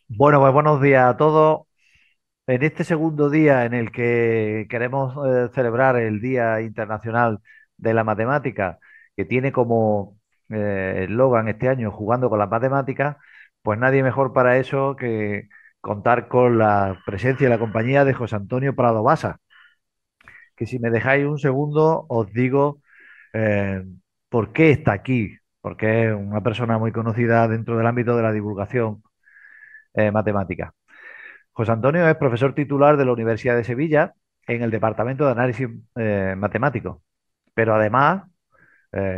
Bueno, pues buenos días a todos. En este segundo día en el que queremos celebrar el Día Internacional de la Matemática, que tiene como eslogan este año Jugando con las Matemáticas, pues nadie mejor para eso que contar con la presencia y la compañía de José Antonio Prado Basa, que si me dejáis un segundo os digo eh, por qué está aquí, porque es una persona muy conocida dentro del ámbito de la divulgación matemática. José Antonio es profesor titular de la Universidad de Sevilla en el Departamento de Análisis Matemático, pero además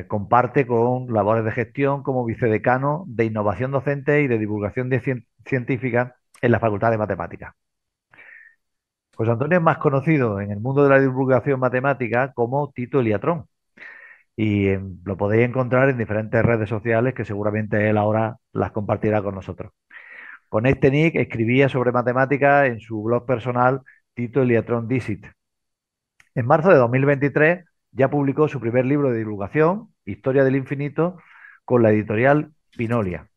comparte con labores de gestión como vicedecano de innovación docente y de divulgación científica en la Facultad de Matemáticas. José Antonio es más conocido en el mundo de la divulgación matemática como Tito Eliatrón y lo podéis encontrar en diferentes redes sociales que seguramente él ahora las compartirá con nosotros. Con este nick escribía sobre matemáticas en su blog personal Tito Eliatrón Dicit. En marzo de 2023 ya publicó su primer libro de divulgación, Historia del Infinito, con la editorial Pinolia.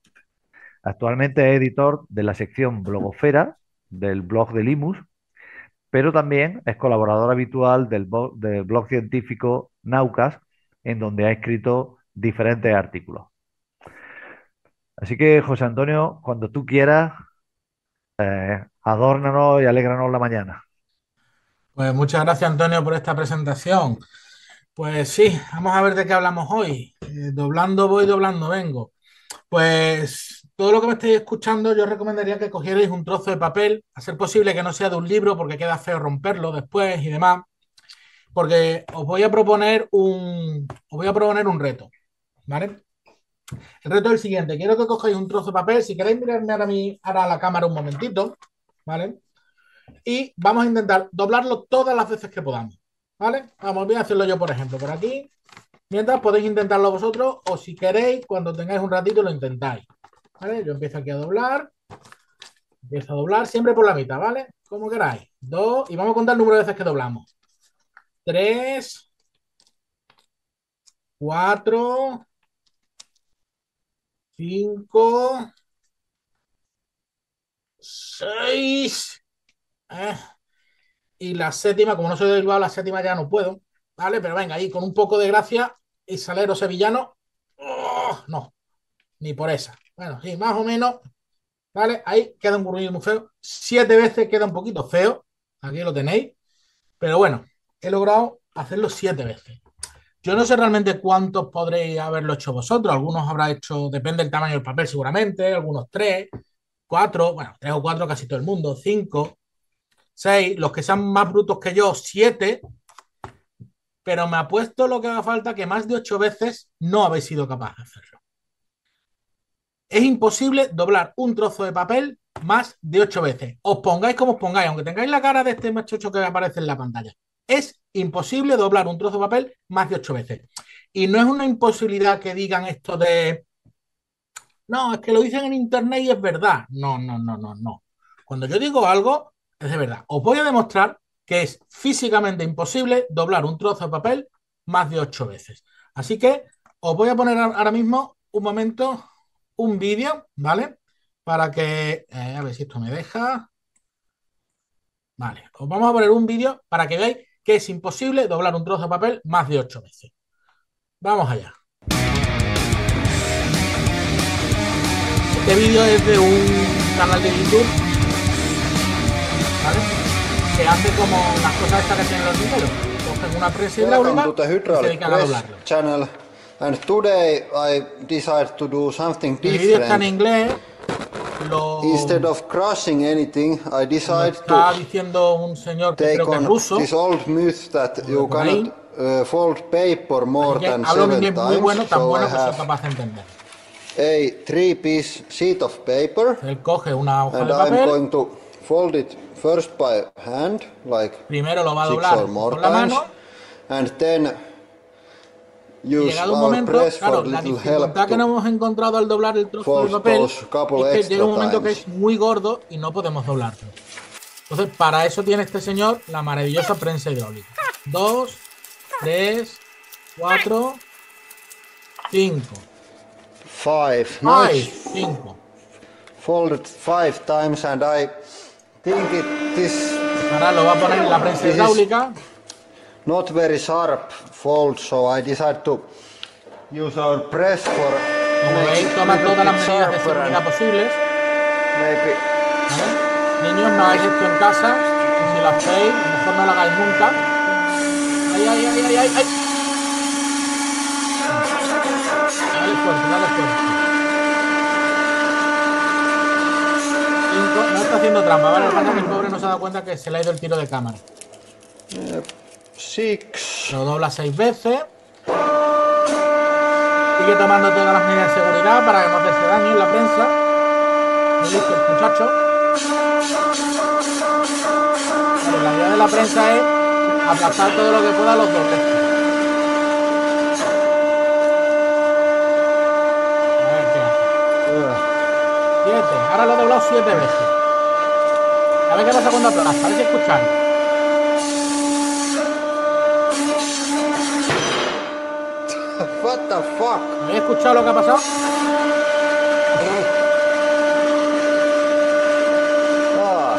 Actualmente es editor de la sección Blogosfera del blog de Limus, pero también es colaborador habitual del blog científico Naucas, en donde ha escrito diferentes artículos. Así que, José Antonio, cuando tú quieras, adórnanos y alégranos la mañana. Pues muchas gracias, Antonio, por esta presentación. Pues sí, vamos a ver de qué hablamos hoy. Doblando voy, doblando vengo. Pues todo lo que me estéis escuchando, yo recomendaría que cogierais un trozo de papel, a ser posible que no sea de un libro, porque queda feo romperlo después y demás, porque os voy a proponer un reto, ¿vale? El reto es el siguiente: quiero que cojáis un trozo de papel, si queréis mirarme ahora a la cámara un momentito, ¿vale? Y vamos a intentar doblarlo todas las veces que podamos, ¿vale? Vamos, voy a hacerlo yo, por ejemplo, por aquí. Mientras podéis intentarlo vosotros o si queréis, cuando tengáis un ratito lo intentáis, ¿vale? Yo empiezo aquí empiezo a doblar siempre por la mitad, ¿vale? Como queráis. Dos, y vamos a contar el número de veces que doblamos. Tres, cuatro, cinco, seis, eh, y la séptima, como no soy de Bilbao, la séptima ya no puedo, ¿vale? Pero venga, ahí con un poco de gracia y salero sevillano, ¡oh! No, ni por esa. Bueno, sí, más o menos, ¿vale? Ahí queda un burrillo muy feo. Siete veces queda un poquito feo, aquí lo tenéis, pero bueno, he logrado hacerlo siete veces. Yo no sé realmente cuántos podréis haberlo hecho vosotros. Algunos habrá hecho, depende del tamaño del papel seguramente, algunos tres, cuatro, bueno, tres o cuatro casi todo el mundo, cinco, seis, los que sean más brutos que yo, siete, pero me apuesto lo que haga falta que más de ocho veces no habéis sido capaz de hacerlo. Es imposible doblar un trozo de papel más de ocho veces. Os pongáis como os pongáis, aunque tengáis la cara de este machocho que aparece en la pantalla. Es imposible doblar un trozo de papel más de ocho veces. Y no es una imposibilidad que digan esto de, no, es que lo dicen en internet y es verdad. No, no, no, no, no. Cuando yo digo algo, es de verdad. Os voy a demostrar que es físicamente imposible doblar un trozo de papel más de ocho veces. Así que os voy a poner ahora mismo un momento, un vídeo, ¿vale? Para que, a ver si esto me deja. Vale, os vamos a poner un vídeo para que veáis que es imposible doblar un trozo de papel más de ocho veces. Vamos allá. Este vídeo es de un canal de YouTube, ¿vale? Que hace como las cosas estas que tienen los dineros. Cogen una prensa Welcome to hidráulica the y se Hydraulic dedican a Press doblarlo. channel, and today I decided to do something El vídeo está en different. inglés, Instead lo, of crushing anything, I lo decided to está diciendo un señor que creo take que es on this ruso, old myth that o de you por cannot ahí. fold paper Así more que than habla un seven inglés muy times. bueno, tan So I bueno que soy have capaz de entender. a three-piece sheet of paper, Él coge una hoja and de I'm papel, going to fold it first by hand, like primero lo va a six or doblar more con la times, mano. and then Y use llegado un our momento, press for claro, a la little help dificultad que to nos hemos encontrado al doblar el trozo de fold papel those couple es que llega extra un momento que times. es muy gordo y no podemos doblarlo. Entonces, para eso tiene este señor la maravillosa prensa hidráulica. Dos, tres, cuatro, cinco. Five. Now Five, it's cinco. folded 5 times, and I think this Ahora lo va a poner en la prensa This is- hidráulica. not very sharp fold, so I decided to use our press for Como make veis, it toma little todas las bit medidas de sharper seguridad and posibles. maybe ¿Vale? Niños, no hagáis esto en casa. Y si lo hacéis, a lo mejor no lo hagáis nunca. ¡Ay, ay, ay, ay, ay! ay! Dale fuerte, dale fuerte. 5, no está haciendo trampa, ¿vale? Lo que pasa es que el pobre no se ha dado cuenta que se le ha ido el tiro de cámara. 6. Lo dobla 6 veces. Sigue tomando todas las medidas de seguridad para que no te se dañe en la prensa. Muy listo el muchacho. Vale, la idea de la prensa es aplastar todo lo que pueda los dobleces. A ver qué hace. 7. Ahora lo he doblado 7 veces. A ver qué pasa cuando aplasta. A ver si escucháis. What the fuck? ¿Habéis escuchado lo que ha pasado? Ah,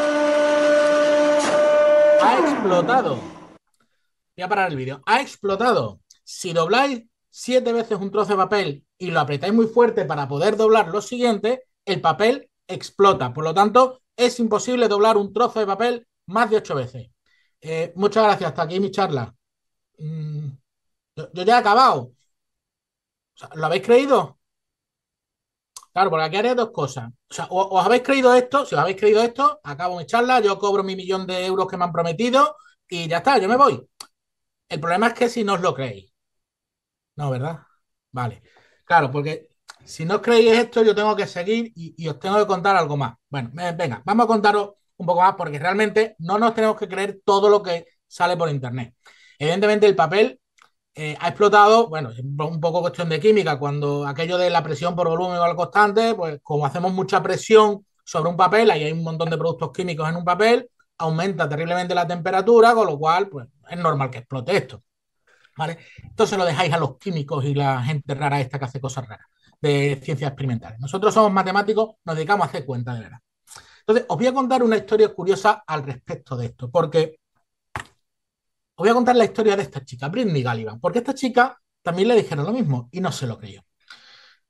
Ha explotado. Voy a parar el vídeo. Ha explotado. Si dobláis 7 veces un trozo de papel y lo apretáis muy fuerte para poder doblar lo siguiente, el papel explota. Por lo tanto, es imposible doblar un trozo de papel más de 8 veces. Muchas gracias. Hasta aquí mi charla. Yo ya he acabado. O sea, ¿lo habéis creído? Claro, porque aquí haré dos cosas. O sea, os habéis creído esto, si os habéis creído esto, acabo mi charla, yo cobro mi 1.000.000 de euros que me han prometido y ya está, yo me voy. El problema es que si no os lo creéis. No, ¿verdad? Vale. Claro, porque si no os creéis esto, yo tengo que seguir y os tengo que contar algo más. Bueno, venga, vamos a contaros un poco más porque realmente no nos tenemos que creer todo lo que sale por internet. Evidentemente el papel ha explotado, bueno, es un poco cuestión de química, cuando aquello de la presión por volumen igual constante, pues como hacemos mucha presión sobre un papel, ahí hay un montón de productos químicos en un papel, aumenta terriblemente la temperatura, con lo cual, pues es normal que explote esto, ¿vale? Entonces lo dejáis a los químicos y la gente rara esta que hace cosas raras de ciencias experimentales. Nosotros somos matemáticos, nos dedicamos a hacer cuentas de verdad. Entonces, os voy a contar una historia curiosa al respecto de esto, porque os voy a contar la historia de esta chica, Britney Gallivan, porque a esta chica también le dijeron lo mismo y no se lo creyó.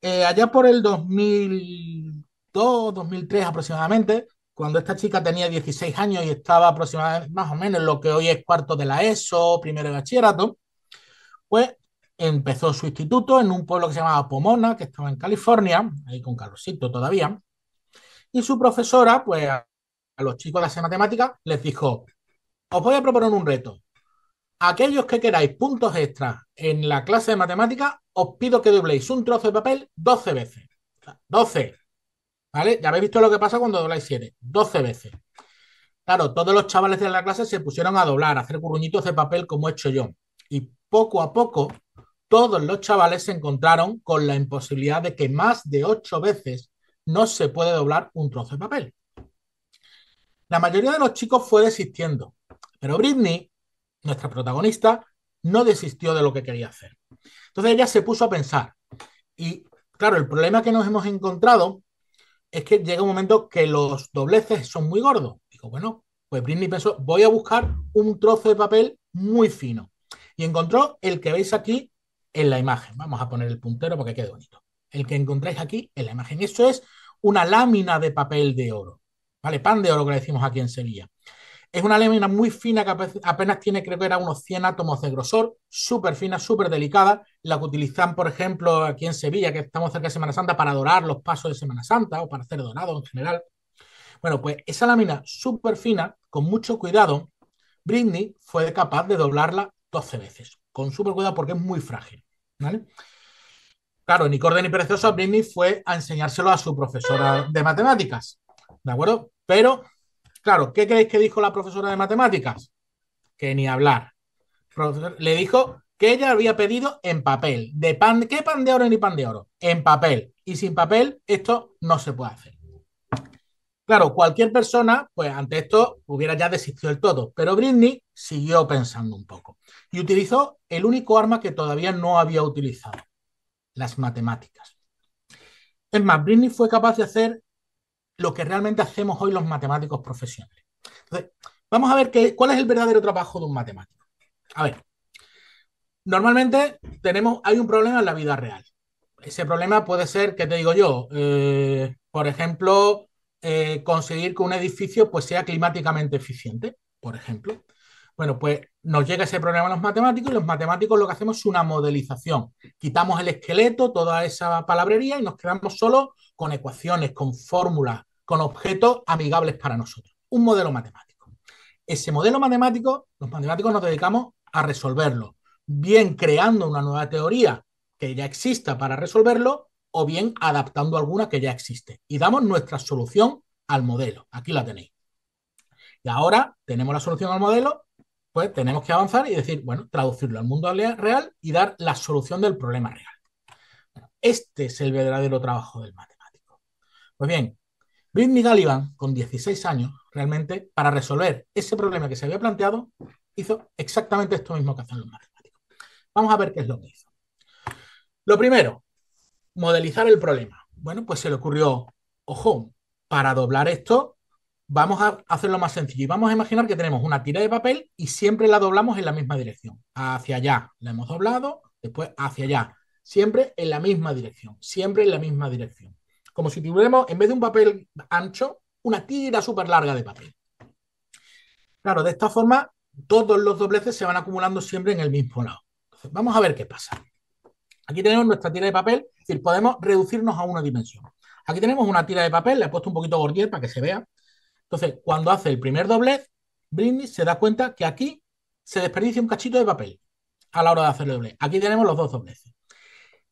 Allá por el 2002, 2003 aproximadamente, cuando esta chica tenía 16 años y estaba aproximadamente más o menos en lo que hoy es cuarto de la ESO, primero de bachillerato, pues empezó su instituto en un pueblo que se llamaba Pomona, que estaba en California, ahí con Carlosito todavía, y su profesora, pues a los chicos de hacer matemáticas les dijo, os voy a proponer un reto. Aquellos que queráis puntos extras en la clase de matemáticas, os pido que dobléis un trozo de papel 12 veces. O sea, 12. ¿Vale? Ya habéis visto lo que pasa cuando dobláis 7. 12 veces. Claro, todos los chavales de la clase se pusieron a doblar, a hacer curruñitos de papel como he hecho yo. Y poco a poco, todos los chavales se encontraron con la imposibilidad de que más de 8 veces no se puede doblar un trozo de papel. La mayoría de los chicos fue desistiendo, pero Britney, nuestra protagonista, no desistió de lo que quería hacer. Entonces ella se puso a pensar y claro, el problema que nos hemos encontrado es que llega un momento que los dobleces son muy gordos. Digo, bueno, pues Britney pensó, voy a buscar un trozo de papel muy fino y encontró el que veis aquí en la imagen. Vamos a poner el puntero para que quede bonito. El que encontráis aquí en la imagen. Eso es una lámina de papel de oro. ¿Vale? Pan de oro que le decimos aquí en Sevilla. Es una lámina muy fina que apenas tiene, creo que era unos 100 átomos de grosor, súper fina, súper delicada, la que utilizan, por ejemplo, aquí en Sevilla, que estamos cerca de Semana Santa, para dorar los pasos de Semana Santa o para hacer dorado en general. Bueno, pues esa lámina súper fina, con mucho cuidado, Britney fue capaz de doblarla 12 veces, con súper cuidado porque es muy frágil, ¿vale? Claro, ni corta ni perezosa, Britney fue a enseñárselo a su profesora de matemáticas, ¿de acuerdo? Pero claro, ¿qué creéis que dijo la profesora de matemáticas? Que ni hablar. Le dijo que ella había pedido en papel. ¿De pan? ¿Qué pan de oro ni pan de oro? En papel. Y sin papel esto no se puede hacer. Claro, cualquier persona, pues ante esto hubiera ya desistido del todo. Pero Britney siguió pensando un poco. Y utilizó el único arma que todavía no había utilizado. Las matemáticas. Es más, Britney fue capaz de hacer lo que realmente hacemos hoy los matemáticos profesionales. Entonces, vamos a ver cuál es el verdadero trabajo de un matemático. A ver, normalmente hay un problema en la vida real. Ese problema puede ser, ¿qué te digo yo? Por ejemplo, conseguir que un edificio pues, sea climáticamente eficiente, por ejemplo. Bueno, pues nos llega ese problema a los matemáticos y los matemáticos lo que hacemos es una modelización. Quitamos el esqueleto, toda esa palabrería y nos quedamos solo con ecuaciones, con fórmulas, con objetos amigables para nosotros. Un modelo matemático. Ese modelo matemático, los matemáticos nos dedicamos a resolverlo, bien creando una nueva teoría que ya exista para resolverlo o bien adaptando alguna que ya existe. Y damos nuestra solución al modelo. Aquí la tenéis. Y ahora tenemos la solución al modelo, pues tenemos que avanzar y decir, bueno, traducirlo al mundo real y dar la solución del problema real. Este es el verdadero trabajo del matemático. Pues bien, Britney Gallivan, con 16 años, realmente, para resolver ese problema que se había planteado, hizo exactamente esto mismo que hacen los matemáticos. Vamos a ver qué es lo que hizo. Lo primero, modelizar el problema. Bueno, pues se le ocurrió, ojo, para doblar esto, vamos a hacerlo más sencillo. Y vamos a imaginar que tenemos una tira de papel y siempre la doblamos en la misma dirección. Hacia allá la hemos doblado, después hacia allá. Siempre en la misma dirección, siempre en la misma dirección. Como si tuviéramos, en vez de un papel ancho, una tira súper larga de papel. Claro, de esta forma, todos los dobleces se van acumulando siempre en el mismo lado. Entonces, vamos a ver qué pasa. Aquí tenemos nuestra tira de papel, es decir, podemos reducirnos a una dimensión. Aquí tenemos una tira de papel, le he puesto un poquito gordier para que se vea. Entonces, cuando hace el primer doblez, Britney se da cuenta que aquí se desperdicia un cachito de papel a la hora de hacer el doblez. Aquí tenemos los dos dobleces.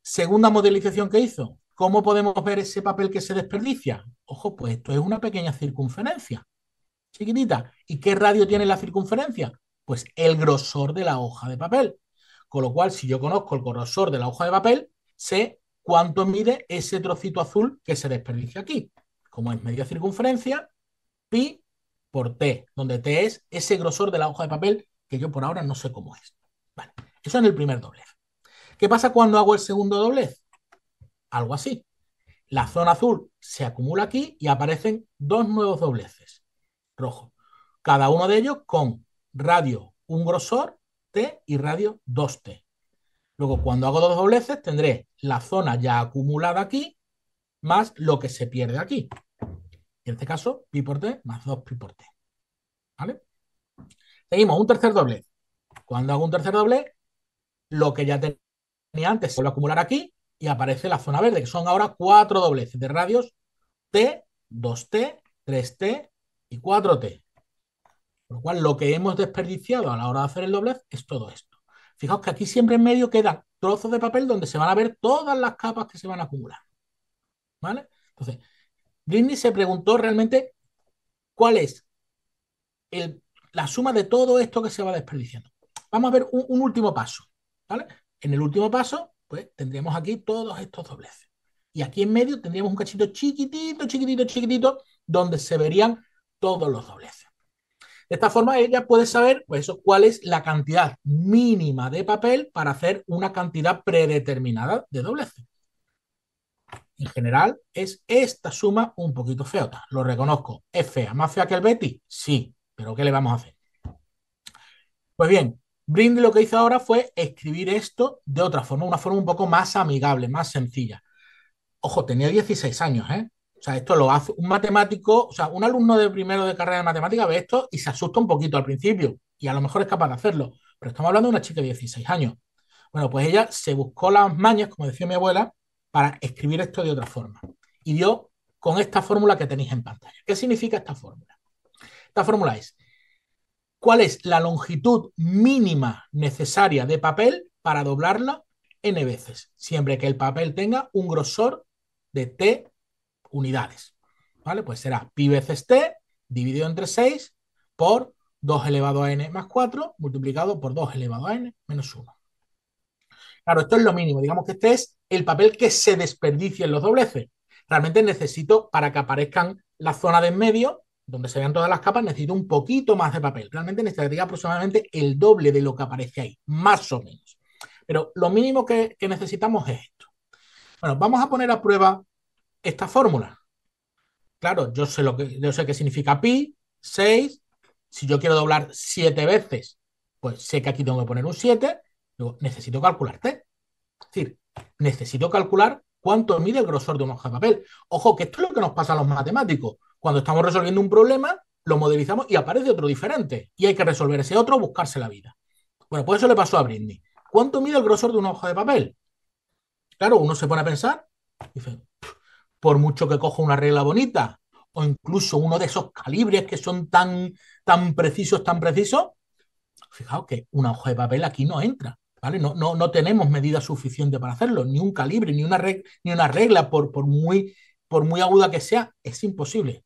Segunda modelización que hizo. ¿Cómo podemos ver ese papel que se desperdicia? Ojo, pues esto es una pequeña circunferencia, chiquitita. ¿Y qué radio tiene la circunferencia? Pues el grosor de la hoja de papel. Con lo cual, si yo conozco el grosor de la hoja de papel, sé cuánto mide ese trocito azul que se desperdicia aquí. Como es media circunferencia, pi por t, donde t es ese grosor de la hoja de papel que yo por ahora no sé cómo es. Vale, eso en el primer doblez. ¿Qué pasa cuando hago el segundo doblez? Algo así. La zona azul se acumula aquí y aparecen dos nuevos dobleces rojos. Cada uno de ellos con radio un grosor t y radio 2t. Luego, cuando hago dos dobleces, tendré la zona ya acumulada aquí más lo que se pierde aquí. En este caso, pi por t más 2 pi por t. ¿Vale? Seguimos, un tercer doblez. Cuando hago un tercer doblez, lo que ya tenía antes se vuelve a acumular aquí y aparece la zona verde, que son ahora cuatro dobleces de radios t, 2t, 3t y 4t. Por lo cual, lo que hemos desperdiciado a la hora de hacer el doblez es todo esto. Fijaos que aquí siempre en medio quedan trozos de papel donde se van a ver todas las capas que se van a acumular. ¿Vale? Entonces, Britney se preguntó realmente cuál es la suma de todo esto que se va desperdiciando. Vamos a ver un último paso. ¿Vale? En el último paso, pues tendríamos aquí todos estos dobleces. Y aquí en medio tendríamos un cachito chiquitito, chiquitito, chiquitito, donde se verían todos los dobleces. De esta forma, ella puede saber pues eso, cuál es la cantidad mínima de papel para hacer una cantidad predeterminada de dobleces. En general, es esta suma un poquito feota, lo reconozco. ¿Es fea? ¿Más fea que el Betty? Sí, pero ¿qué le vamos a hacer? Pues bien, Brindy lo que hizo ahora fue escribir esto de otra forma, una forma un poco más amigable, más sencilla. Ojo, tenía 16 años, ¿eh? O sea, esto lo hace un matemático, o sea, un alumno de primero de carrera de matemática ve esto y se asusta un poquito al principio y a lo mejor es capaz de hacerlo, pero estamos hablando de una chica de 16 años. Bueno, pues ella se buscó las mañas, como decía mi abuela, para escribir esto de otra forma y dio con esta fórmula que tenéis en pantalla. ¿Qué significa esta fórmula? Esta fórmula es ¿cuál es la longitud mínima necesaria de papel para doblarla n veces? Siempre que el papel tenga un grosor de t unidades. ¿Vale? Pues será pi veces t dividido entre 6 por 2 elevado a n más 4 multiplicado por 2 elevado a n menos 1. Claro, esto es lo mínimo. Digamos que este es el papel que se desperdicia en los dobleces. Realmente necesito, para que aparezcan la zona de en medio, donde se vean todas las capas, necesito un poquito más de papel. Realmente necesitaría aproximadamente el doble de lo que aparece ahí, más o menos. Pero lo mínimo que necesitamos es esto. Bueno, vamos a poner a prueba esta fórmula. claro, yo sé qué significa pi, 6. Si yo quiero doblar 7 veces, pues sé que aquí tengo que poner un 7. Luego necesito calcular t. Es decir, necesito calcular cuánto mide el grosor de una hoja de papel. Ojo, que esto es lo que nos pasa a los matemáticos. Cuando estamos resolviendo un problema, lo modelizamos y aparece otro diferente. Y hay que resolver ese otro, buscarse la vida. Bueno, pues eso le pasó a Britney. ¿Cuánto mide el grosor de una hoja de papel? Claro, uno se pone a pensar, dice, por mucho que coja una regla bonita, o incluso uno de esos calibres que son tan precisos, fijaos que una hoja de papel aquí no entra, ¿vale? No tenemos medida suficiente para hacerlo, ni un calibre, ni una regla, por muy aguda que sea, es imposible.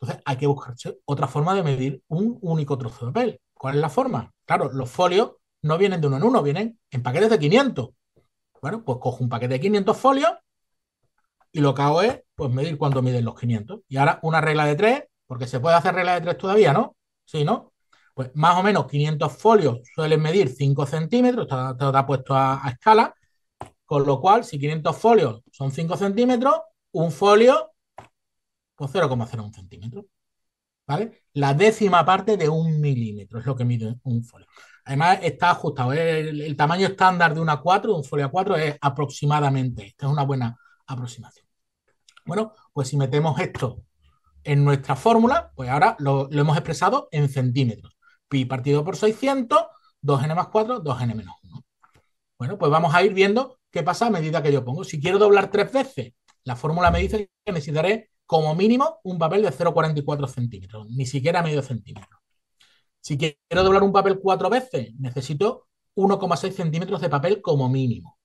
Entonces hay que buscarse otra forma de medir un único trozo de papel. ¿Cuál es la forma? Claro, los folios no vienen de uno en uno, vienen en paquetes de 500. Bueno, pues cojo un paquete de 500 folios y lo que hago es pues medir cuánto miden los 500. Y ahora una regla de 3, porque se puede hacer regla de 3 todavía, ¿no? Sí, ¿no? Pues más o menos 500 folios suelen medir 5 centímetros, está puesto a escala, con lo cual si 500 folios son 5 centímetros, un folio, pues 0,01 centímetros, ¿vale? La décima parte de 1 milímetro es lo que mide un folio. Además está ajustado, el tamaño estándar de una 4, de un folio A4 es aproximadamente, esta es una buena aproximación. Bueno, pues si metemos esto en nuestra fórmula, pues ahora lo hemos expresado en centímetros. Pi partido por 600, 2n más 4, 2n menos 1. Bueno, pues vamos a ir viendo qué pasa a medida que yo pongo. Si quiero doblar 3 veces, la fórmula me dice que necesitaré como mínimo un papel de 0,44 centímetros, ni siquiera medio centímetro. Si quiero doblar un papel 4 veces, necesito 1,6 centímetros de papel como mínimo.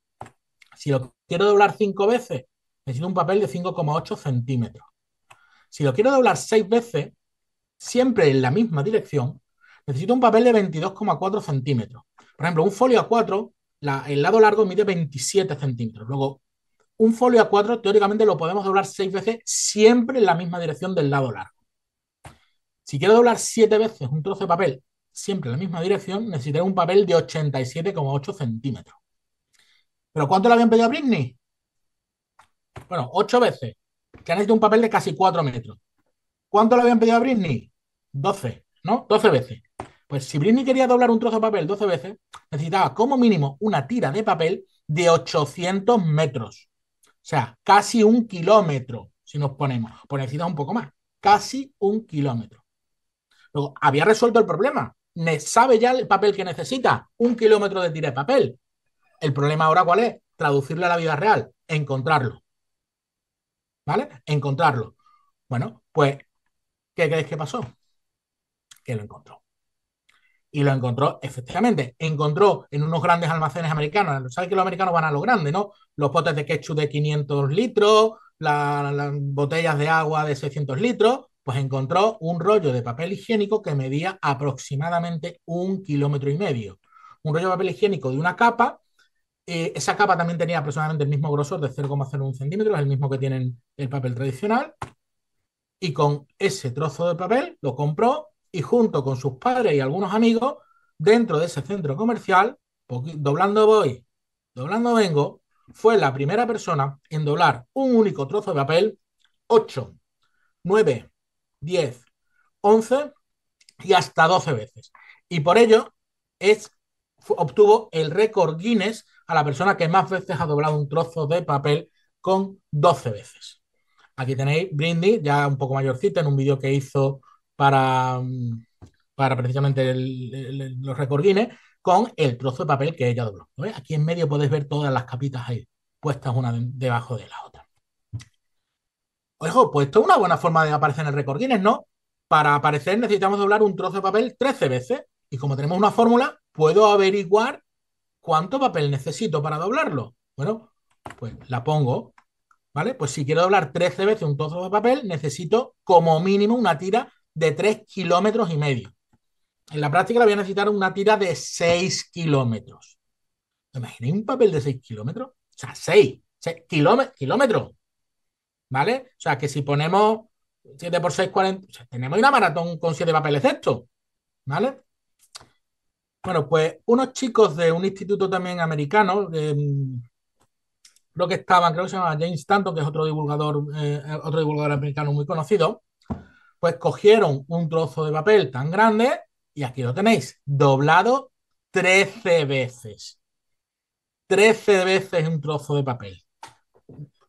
Si lo quiero doblar 5 veces, necesito un papel de 5,8 centímetros. Si lo quiero doblar 6 veces, siempre en la misma dirección, necesito un papel de 22,4 centímetros. Por ejemplo, un folio A4, el lado largo mide 27 centímetros. Luego, un folio A4 teóricamente lo podemos doblar 6 veces siempre en la misma dirección del lado largo. Si quiero doblar 7 veces un trozo de papel siempre en la misma dirección, necesitaré un papel de 87,8 centímetros. ¿Pero cuánto le habían pedido a Britney? Bueno, 8 veces. Que han necesitado un papel de casi 4 metros. ¿Cuánto le habían pedido a Britney? 12, ¿no? 12 veces. Pues si Britney quería doblar un trozo de papel 12 veces, necesitaba como mínimo una tira de papel de 800 metros. O sea, casi 1 kilómetro, si nos ponemos. Pues necesitas un poco más. Casi 1 kilómetro. Luego, había resuelto el problema. Sabe ya el papel que necesita. 1 kilómetro de tira de papel. El problema ahora, ¿cuál es? Traducirlo a la vida real. Encontrarlo. ¿Vale? Encontrarlo. Bueno, pues, ¿qué creéis que pasó? Que lo encontró. Y lo encontró, efectivamente, encontró en unos grandes almacenes americanos. ¿Sabes que los americanos van a lo grande, no? Los potes de ketchup de 500 litros, las botellas de agua de 600 litros, pues encontró un rollo de papel higiénico que medía aproximadamente 1,5 kilómetros. Un rollo de papel higiénico de una capa. Esa capa también tenía aproximadamente el mismo grosor de 0,01 centímetros, el mismo que tienen el papel tradicional. Y con ese trozo de papel lo compró y junto con sus padres y algunos amigos, dentro de ese centro comercial, doblando voy, doblando vengo, fue la primera persona en doblar un único trozo de papel 8, 9, 10, 11 y hasta 12 veces. Y por ello obtuvo el récord Guinness a la persona que más veces ha doblado un trozo de papel con 12 veces. Aquí tenéis Britney, ya un poco mayorcita, en un vídeo que hizo para, para precisamente los récords Guinness, con el trozo de papel que ella dobló. ¿Ves? Aquí en medio podéis ver todas las capitas ahí, puestas una debajo de la otra. Ojo, pues esto es una buena forma de aparecer en el récord Guinness, ¿no? Para aparecer necesitamos doblar un trozo de papel 13 veces. Y como tenemos una fórmula, puedo averiguar cuánto papel necesito para doblarlo. Bueno, pues la pongo. ¿Vale? Pues si quiero doblar 13 veces un trozo de papel, necesito como mínimo una tira de 3,5 kilómetros. En la práctica la voy a necesitar una tira de 6 kilómetros. ¿Me imagináis un papel de 6 kilómetros? O sea, 6 kilómetros. ¿Vale? O sea, que si ponemos 7 por 6, 40, o sea, tenemos una maratón con 7 papeles de estos. ¿Vale? Bueno, pues unos chicos de un instituto también americano, creo que se llama James Stanton, que es otro divulgador americano muy conocido, pues cogieron un trozo de papel tan grande y aquí lo tenéis, doblado 13 veces. 13 veces un trozo de papel.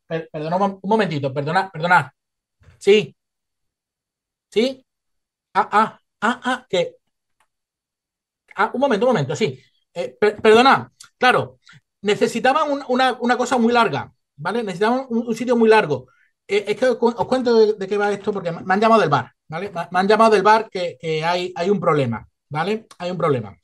Perdona un momentito, perdona. Sí, sí. Que. Un momento, sí. Perdona, claro, necesitaban una cosa muy larga, ¿vale? Necesitaban un sitio muy largo. Es que os cuento de qué va esto porque me han llamado del bar, ¿vale? Me han llamado del bar que hay un problema, ¿vale? Hay un problema.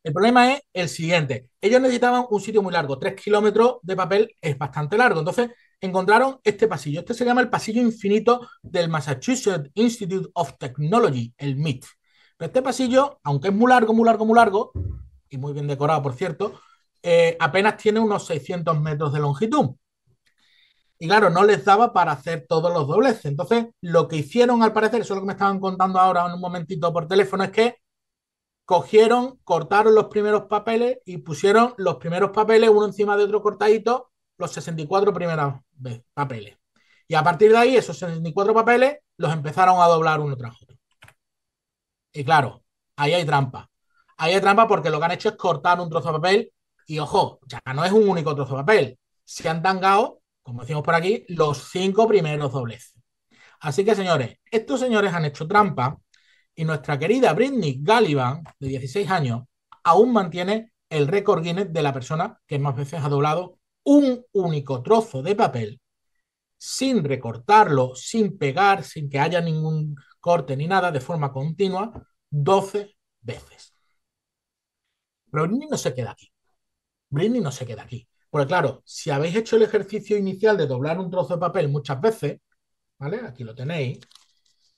El problema es el siguiente. Ellos necesitaban un sitio muy largo. 3 kilómetros de papel es bastante largo. Entonces encontraron este pasillo. Este se llama el pasillo infinito del Massachusetts Institute of Technology, el MIT. Pero este pasillo, aunque es muy largo, muy largo, muy largo, y muy bien decorado, por cierto, apenas tiene unos 600 metros de longitud. Y claro, no les daba para hacer todos los dobleces. Entonces, lo que hicieron, al parecer, eso es lo que me estaban contando ahora en un momentito por teléfono, es que cogieron, cortaron los primeros papeles y pusieron los primeros papeles uno encima de otro cortadito, los 64 primeros papeles. Y a partir de ahí, esos 64 papeles los empezaron a doblar uno tras otro. Y claro, ahí hay trampa. Ahí hay trampa porque lo que han hecho es cortar un trozo de papel y, ojo, ya no es un único trozo de papel. Se han tangado, como decimos por aquí, los 5 primeros dobleces. Así que, señores, estos señores han hecho trampa y nuestra querida Britney Gallivan, de 16 años, aún mantiene el récord Guinness de la persona que más veces ha doblado un único trozo de papel sin recortarlo, sin pegar, sin que haya ningún corte ni nada, de forma continua, 12 veces. Pero Britney no se queda aquí. Britney no se queda aquí. Porque claro, si habéis hecho el ejercicio inicial de doblar un trozo de papel muchas veces, ¿vale? Aquí lo tenéis.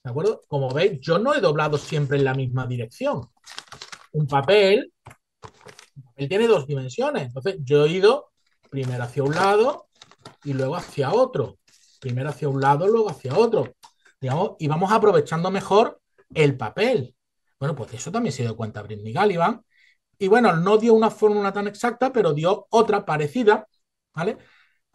¿De acuerdo? Como veis, yo no he doblado siempre en la misma dirección. Un papel, él tiene 2 dimensiones. Entonces, yo he ido primero hacia un lado y luego hacia otro. Primero hacia un lado, luego hacia otro. Digamos, y vamos aprovechando mejor el papel. Bueno, pues eso también se dio cuenta Britney Gallivan. Y bueno, no dio una fórmula tan exacta, pero dio otra parecida, ¿vale?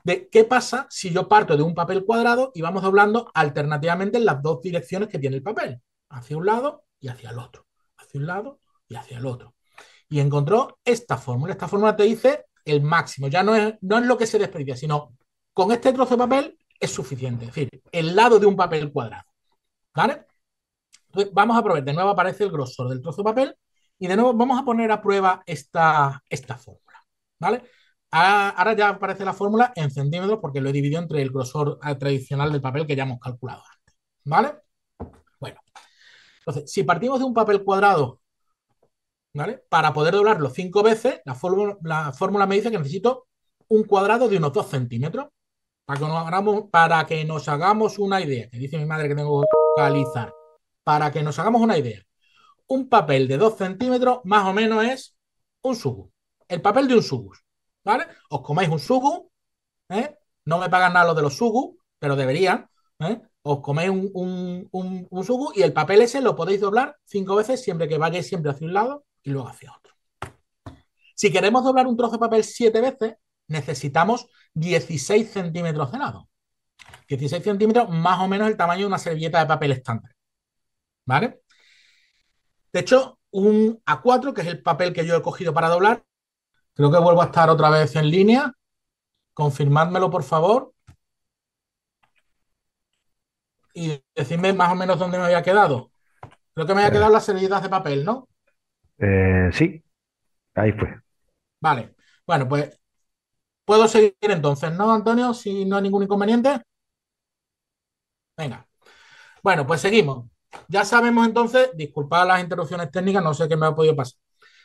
De qué pasa si yo parto de un papel cuadrado y vamos doblando alternativamente en las 2 direcciones que tiene el papel, hacia un lado y hacia el otro, hacia un lado y hacia el otro. Y encontró esta fórmula. Esta fórmula te dice el máximo, ya no es lo que se desperdicia, sino con este trozo de papel es suficiente, es decir, el lado de un papel cuadrado, ¿vale? Entonces vamos a probar, de nuevo aparece el grosor del trozo de papel y de nuevo vamos a poner a prueba esta fórmula, ¿vale? Ahora ya aparece la fórmula en centímetros porque lo he dividido entre el grosor tradicional del papel que ya hemos calculado antes, ¿vale? Bueno, entonces, si partimos de un papel cuadrado, ¿vale? Para poder doblarlo 5 veces, la fórmula me dice que necesito un cuadrado de unos 2 centímetros. Para que nos hagamos una idea, que dice mi madre que tengo que localizar, para que nos hagamos una idea, un papel de 2 centímetros más o menos es un sugu. El papel de un sugu, ¿vale? Os coméis un sugu, ¿eh? No me pagan nada los de los sugu, pero deberían, ¿eh? Os coméis un sugu y el papel ese lo podéis doblar 5 veces siempre que vayáis siempre hacia un lado y luego hacia otro. Si queremos doblar un trozo de papel 7 veces, necesitamos 16 centímetros de lado. 16 centímetros más o menos el tamaño de una servilleta de papel estándar, ¿vale? De hecho, un A4, que es el papel que yo he cogido para doblar, creo que vuelvo a estar otra vez en línea. Confirmádmelo, por favor. Y decidme más o menos dónde me había quedado. Creo que me había Eh, quedado las servilletas de papel, ¿no? sí, ahí fue. Vale. Bueno, pues puedo seguir entonces, ¿no, Antonio? Si no hay ningún inconveniente. Venga. Bueno, pues seguimos. Ya sabemos entonces, disculpad las interrupciones técnicas, no sé qué me ha podido pasar.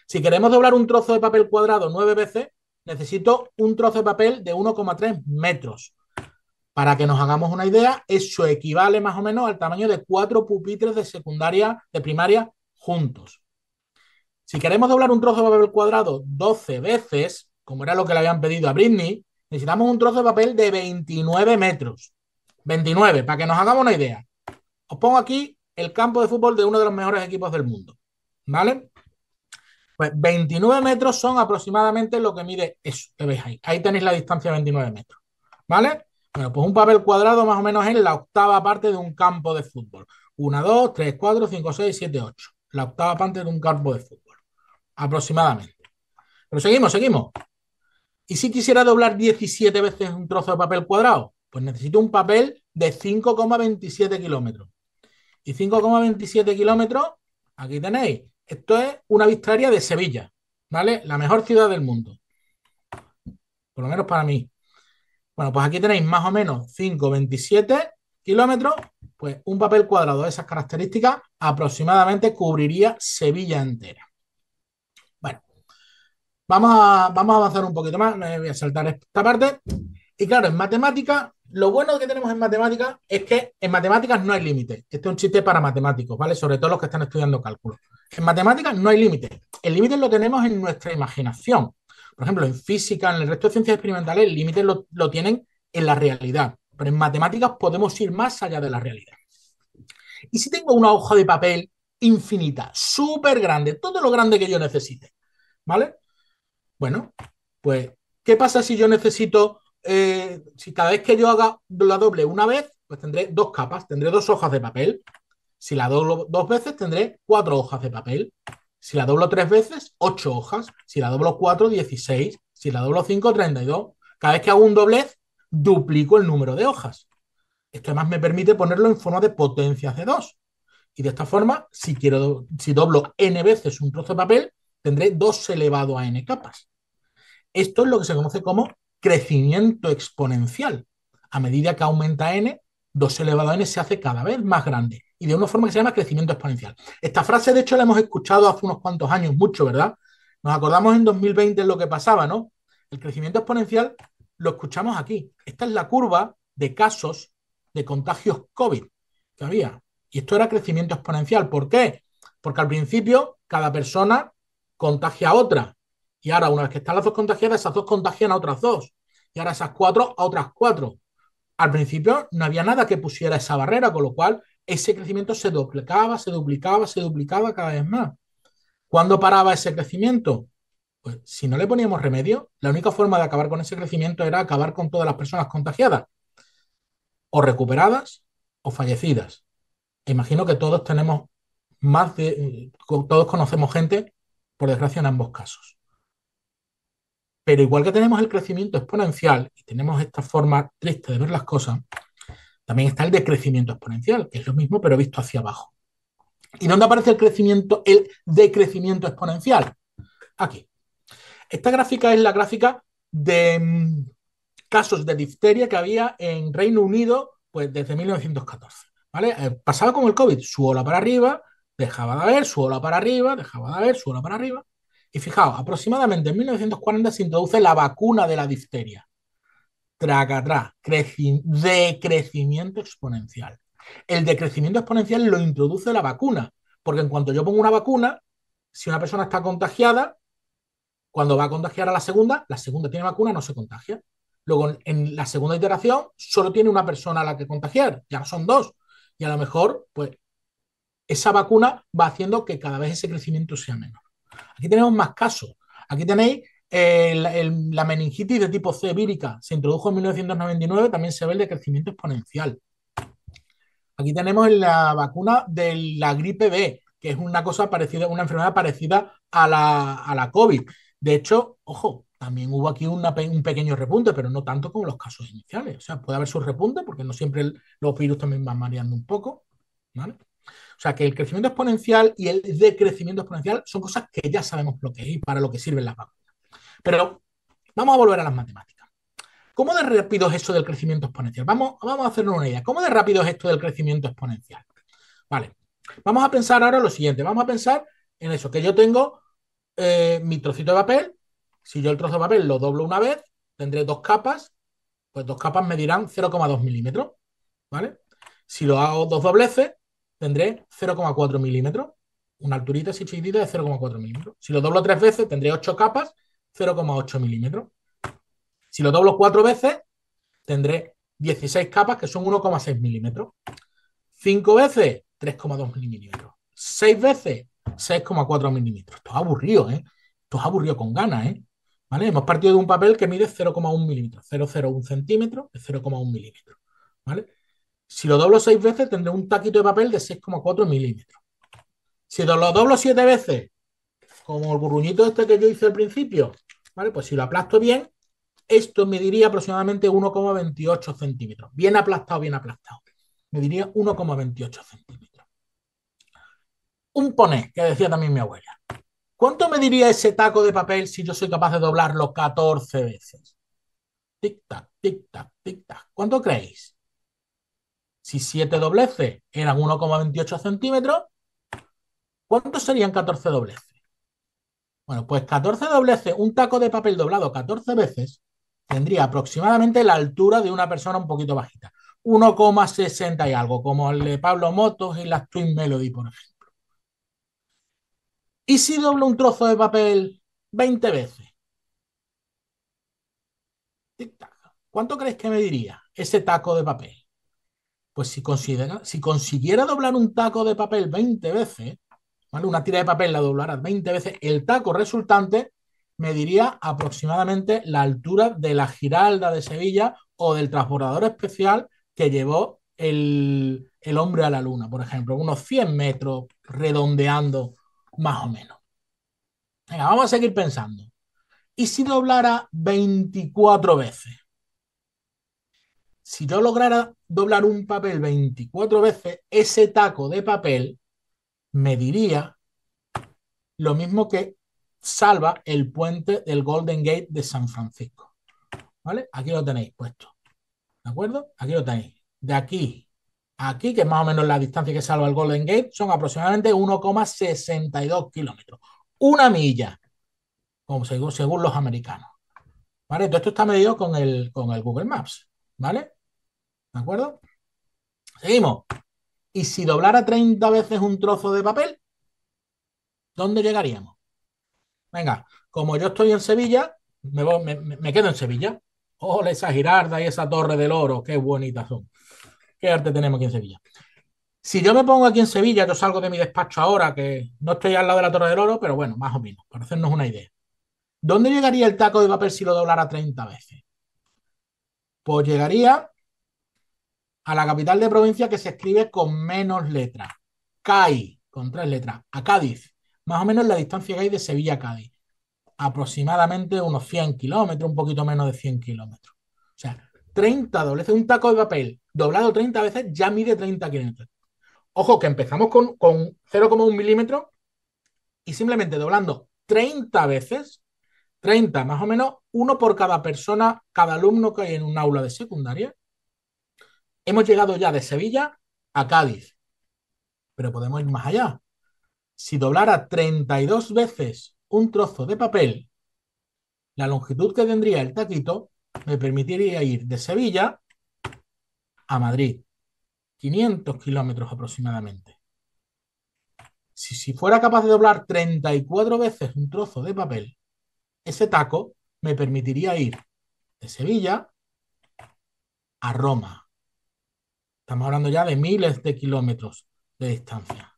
Si queremos doblar un trozo de papel cuadrado 9 veces, necesito un trozo de papel de 1,3 metros. Para que nos hagamos una idea, eso equivale más o menos al tamaño de 4 pupitres de secundaria, de primaria, juntos. Si queremos doblar un trozo de papel cuadrado 12 veces, como era lo que le habían pedido a Britney, necesitamos un trozo de papel de 29 metros. 29, para que nos hagamos una idea. Os pongo aquí el campo de fútbol de uno de los mejores equipos del mundo, ¿vale? Pues 29 metros son aproximadamente lo que mide eso que veis ahí. Ahí tenéis la distancia de 29 metros. ¿Vale? Bueno, pues un papel cuadrado más o menos es la octava parte de un campo de fútbol. 1, 2, 3, 4, 5, 6, 7, 8. La octava parte de un campo de fútbol. Aproximadamente. Pero seguimos. ¿Y si quisiera doblar 17 veces un trozo de papel cuadrado? Pues necesito un papel de 5,27 kilómetros. Y 5,27 kilómetros, aquí tenéis. Esto es una vistaria de Sevilla, ¿vale? La mejor ciudad del mundo. Por lo menos para mí. Bueno, pues aquí tenéis más o menos 5,27 kilómetros. Pues un papel cuadrado de esas características aproximadamente cubriría Sevilla entera. Bueno, vamos a avanzar un poquito más. Me voy a saltar esta parte. Y claro, en matemáticas, lo bueno que tenemos en matemáticas es que en matemáticas no hay límite. Este es un chiste para matemáticos, ¿vale? Sobre todo los que están estudiando cálculo. En matemáticas no hay límite. El límite lo tenemos en nuestra imaginación. Por ejemplo, en física, en el resto de ciencias experimentales, el límite lo tienen en la realidad. Pero en matemáticas podemos ir más allá de la realidad. Y si tengo una hoja de papel infinita, súper grande, todo lo grande que yo necesite, ¿vale? Bueno, pues, ¿qué pasa si yo necesito, si cada vez que yo haga la doble una vez, pues tendré dos capas, tendré dos hojas de papel. Si la doblo dos veces, tendré 4 hojas de papel. Si la doblo 3 veces, 8 hojas. Si la doblo 4, 16. Si la doblo 5, 32. Cada vez que hago un doblez, duplico el número de hojas. Esto además me permite ponerlo en forma de potencias de 2. Y de esta forma, si doblo n veces un trozo de papel, tendré 2 elevado a n capas. Esto es lo que se conoce como crecimiento exponencial. A medida que aumenta n, 2 elevado a n se hace cada vez más grande y de una forma que se llama crecimiento exponencial. Esta frase, de hecho, la hemos escuchado hace unos cuantos años, mucho, ¿verdad? Nos acordamos en 2020 en lo que pasaba, ¿no? El crecimiento exponencial lo escuchamos aquí. Esta es la curva de casos de contagios COVID que había. Y esto era crecimiento exponencial. ¿Por qué? Porque al principio cada persona contagia a otra. Y ahora, una vez que están las dos contagiadas, esas dos contagian a otras dos. Y ahora esas 4 a otras 4. Al principio no había nada que pusiera esa barrera, con lo cual ese crecimiento se duplicaba cada vez más. ¿Cuándo paraba ese crecimiento? Pues si no le poníamos remedio, la única forma de acabar con ese crecimiento era acabar con todas las personas contagiadas, o recuperadas o fallecidas. Imagino que todos tenemos todos conocemos gente, por desgracia, en ambos casos. Pero igual que tenemos el crecimiento exponencial y tenemos esta forma triste de ver las cosas, también está el decrecimiento exponencial, que es lo mismo pero visto hacia abajo. ¿Y dónde aparece el decrecimiento exponencial? Aquí. Esta gráfica es la gráfica de casos de difteria que había en Reino Unido pues desde 1914. ¿Vale? Pasaba con el COVID, su ola para arriba, dejaba de haber, su ola para arriba, dejaba de haber, su ola para arriba. Y fijaos, aproximadamente en 1940 se introduce la vacuna de la difteria. Tracatrá, decrecimiento exponencial. El decrecimiento exponencial lo introduce la vacuna, porque en cuanto yo pongo una vacuna, si una persona está contagiada, cuando va a contagiar a la segunda tiene vacuna, no se contagia. Luego, en la segunda iteración, solo tiene una persona a la que contagiar, ya no son dos. Y a lo mejor, pues, esa vacuna va haciendo que cada vez ese crecimiento sea menor. Aquí tenemos más casos. Aquí tenéis la meningitis de tipo C vírica. Se introdujo en 1999, también se ve el decrecimiento exponencial. Aquí tenemos la vacuna de la gripe B, que es una cosa parecida, una enfermedad parecida a la COVID. De hecho, ojo, también hubo aquí un pequeño repunte, pero no tanto como los casos iniciales. O sea, puede haber sus repuntes, porque no siempre los virus también van variando un poco, ¿vale? O sea, que el crecimiento exponencial y el decrecimiento exponencial son cosas que ya sabemos lo que es y para lo que sirven las vacunas. Pero vamos a volver a las matemáticas. ¿Cómo de rápido es esto del crecimiento exponencial? Vamos a hacernos una idea. ¿Cómo de rápido es esto del crecimiento exponencial? Vale. Vamos a pensar ahora lo siguiente. Vamos a pensar en eso, que yo tengo mi trocito de papel. Si yo el trozo de papel lo doblo una vez, tendré dos capas. Pues dos capas medirán 0,2 milímetros. ¿Vale? Si lo hago dos dobleces, tendré 0,4 milímetros. Una alturita así chiquitita de 0,4 milímetros. Si lo doblo 3 veces, tendré 8 capas, 0,8 milímetros. Si lo doblo 4 veces, tendré 16 capas, que son 1,6 milímetros. 5 veces, 3,2 milímetros. 6 veces, 6,4 milímetros. Esto es aburrido, ¿eh? Esto es aburrido con ganas, ¿eh? ¿Vale? Hemos partido de un papel que mide 0,1 milímetros, 0,01 centímetros de 0,1 milímetros, ¿vale? Si lo doblo 6 veces, tendré un taquito de papel de 6,4 milímetros. Si lo doblo 7 veces, como el burruñito este que yo hice al principio, ¿vale? Pues si lo aplasto bien, esto mediría aproximadamente 1,28 centímetros. Bien aplastado, bien aplastado. Mediría 1,28 centímetros. Un ponés, que decía también mi abuela. ¿Cuánto mediría ese taco de papel si yo soy capaz de doblarlo 14 veces? Tic-tac, tic-tac, tic-tac. ¿Cuánto creéis? Si 7 dobleces eran 1,28 centímetros, ¿cuántos serían 14 dobleces? Bueno, pues 14 dobleces, un taco de papel doblado 14 veces, tendría aproximadamente la altura de una persona un poquito bajita. 1,60 y algo, como el de Pablo Motos y las Twin Melody, por ejemplo. ¿Y si doblo un trozo de papel 20 veces? Tic-tac. ¿Cuánto crees que me diría ese taco de papel? Pues si consiguiera doblar un taco de papel 20 veces, ¿vale? Una tira de papel la doblara 20 veces, el taco resultante mediría aproximadamente la altura de la Giralda de Sevilla o del transbordador especial que llevó el hombre a la luna, por ejemplo, unos 100 metros redondeando más o menos. Venga, vamos a seguir pensando. ¿Y si doblara 24 veces? Si yo lograra doblar un papel 24 veces, ese taco de papel mediría lo mismo que salva el puente del Golden Gate de San Francisco. ¿Vale? Aquí lo tenéis puesto. ¿De acuerdo? Aquí lo tenéis. De aquí a aquí, que es más o menos la distancia que salva el Golden Gate, son aproximadamente 1,62 kilómetros. Una milla, como según los americanos. ¿Vale? Todo esto está medido con el Google Maps. ¿Vale? ¿De acuerdo? Seguimos. Y si doblara 30 veces un trozo de papel, ¿dónde llegaríamos? Venga, como yo estoy en Sevilla, me quedo en Sevilla. Ole, esa Girarda y esa Torre del Oro, qué bonitas son. Qué arte tenemos aquí en Sevilla. Si yo me pongo aquí en Sevilla, yo salgo de mi despacho ahora, que no estoy al lado de la Torre del Oro, pero bueno, más o menos, para hacernos una idea. ¿Dónde llegaría el taco de papel si lo doblara 30 veces? Pues llegaría a la capital de provincia que se escribe con menos letras. CAI, con 3 letras, a Cádiz. Más o menos la distancia que hay de Sevilla a Cádiz. Aproximadamente unos 100 kilómetros, un poquito menos de 100 kilómetros. O sea, 30 dobleces, un taco de papel doblado 30 veces ya mide 30 kilómetros. Ojo, que empezamos con 0,1 milímetros y simplemente doblando 30 veces, 30 más o menos, uno por cada persona, cada alumno que hay en un aula de secundaria, hemos llegado ya de Sevilla a Cádiz. Pero podemos ir más allá. Si doblara 32 veces un trozo de papel, la longitud que tendría el taquito me permitiría ir de Sevilla a Madrid, 500 kilómetros aproximadamente. Si fuera capaz de doblar 34 veces un trozo de papel, ese taco me permitiría ir de Sevilla a Roma. Estamos hablando ya de miles de kilómetros de distancia.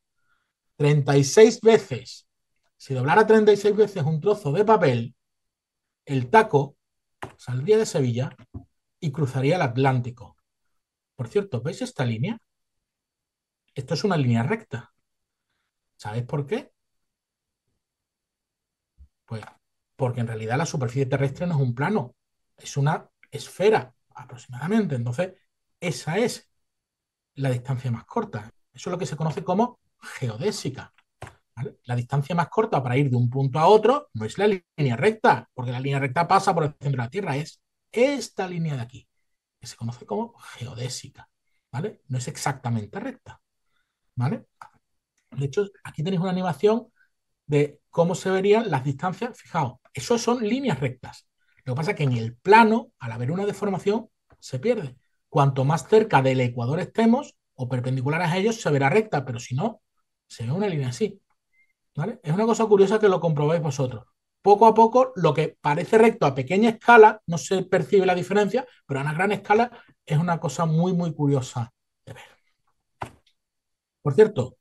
36 veces. Si doblara 36 veces un trozo de papel, el taco saldría de Sevilla y cruzaría el Atlántico. Por cierto, ¿veis esta línea? Esto es una línea recta. ¿Sabéis por qué? Pues porque en realidad la superficie terrestre no es un plano, es una esfera aproximadamente. Entonces, esa es la distancia más corta. Eso es lo que se conoce como geodésica. ¿Vale? La distancia más corta para ir de un punto a otro no es la línea recta, porque la línea recta pasa por el centro de la Tierra, es esta línea de aquí, que se conoce como geodésica. ¿Vale? No es exactamente recta. ¿Vale? De hecho, aquí tenéis una animación de cómo se verían las distancias. Fijaos, eso son líneas rectas. Lo que pasa es que en el plano, al haber una deformación, se pierde. Cuanto más cerca del ecuador estemos o perpendiculares a ellos, se verá recta, pero si no, se ve una línea así. ¿Vale? Es una cosa curiosa que lo comprobéis vosotros. Poco a poco, lo que parece recto a pequeña escala, no se percibe la diferencia, pero a una gran escala es una cosa muy, muy curiosa de ver. Por cierto,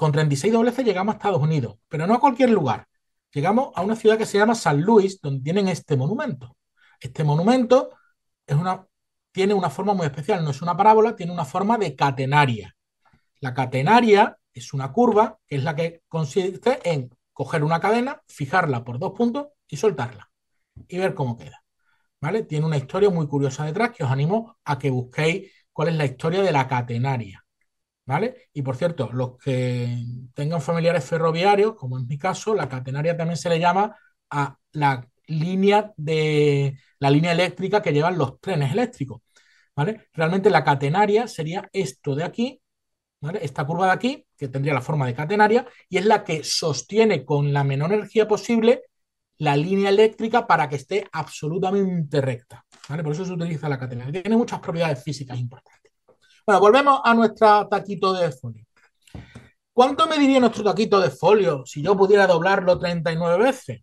Con 36 dobleces llegamos a Estados Unidos, pero no a cualquier lugar. Llegamos a una ciudad que se llama San Luis, donde tienen este monumento. Este monumento tiene una forma muy especial, no es una parábola, tiene una forma de catenaria. La catenaria es una curva que es la que consiste en coger una cadena, fijarla por 2 puntos y soltarla y ver cómo queda. ¿Vale? Tiene una historia muy curiosa detrás que os animo a que busquéis cuál es la historia de la catenaria. ¿Vale? Y por cierto, los que tengan familiares ferroviarios, como en mi caso, la catenaria también se le llama a la línea eléctrica que llevan los trenes eléctricos. ¿Vale? Realmente la catenaria sería esto de aquí, ¿vale? Esta curva de aquí, que tendría la forma de catenaria, y es la que sostiene con la menor energía posible la línea eléctrica para que esté absolutamente recta. ¿Vale? Por eso se utiliza la catenaria. Tiene muchas propiedades físicas importantes. Bueno, volvemos a nuestro taquito de folio. ¿Cuánto mediría nuestro taquito de folio si yo pudiera doblarlo 39 veces?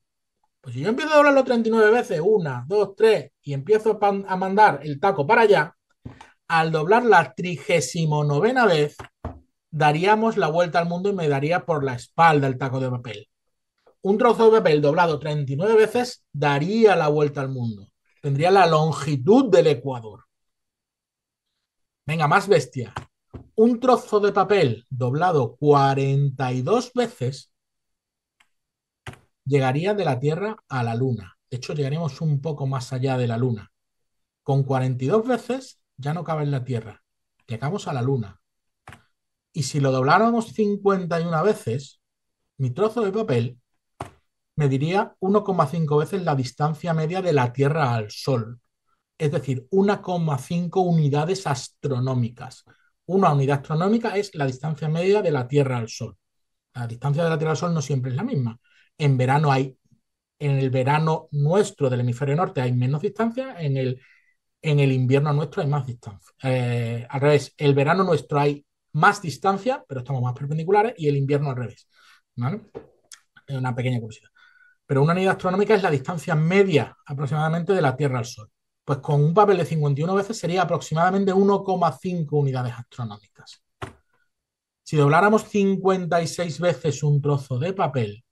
Pues si yo empiezo a doblarlo 39 veces, una, dos, tres, y empiezo a mandar el taco para allá, al doblar la 39ª vez, daríamos la vuelta al mundo y me daría por la espalda el taco de papel. Un trozo de papel doblado 39 veces daría la vuelta al mundo. Tendría la longitud del Ecuador. Venga, más bestia. Un trozo de papel doblado 42 veces llegaría de la Tierra a la Luna. De hecho, llegaríamos un poco más allá de la Luna. Con 42 veces ya no cabe en la Tierra. Llegamos a la Luna. Y si lo dobláramos 51 veces, mi trozo de papel mediría 1,5 veces la distancia media de la Tierra al Sol. Es decir, 1,5 unidades astronómicas. Una unidad astronómica es la distancia media de la Tierra al Sol. La distancia de la Tierra al Sol no siempre es la misma. En el verano nuestro del hemisferio norte hay menos distancia, en el invierno nuestro hay más distancia. Al revés, el verano nuestro hay más distancia, pero estamos más perpendiculares, y el invierno al revés. ¿Vale? Es una pequeña curiosidad. Pero una unidad astronómica es la distancia media aproximadamente de la Tierra al Sol. Pues con un papel de 51 veces sería aproximadamente 1,5 unidades astronómicas. Si dobláramos 56 veces un trozo de papel,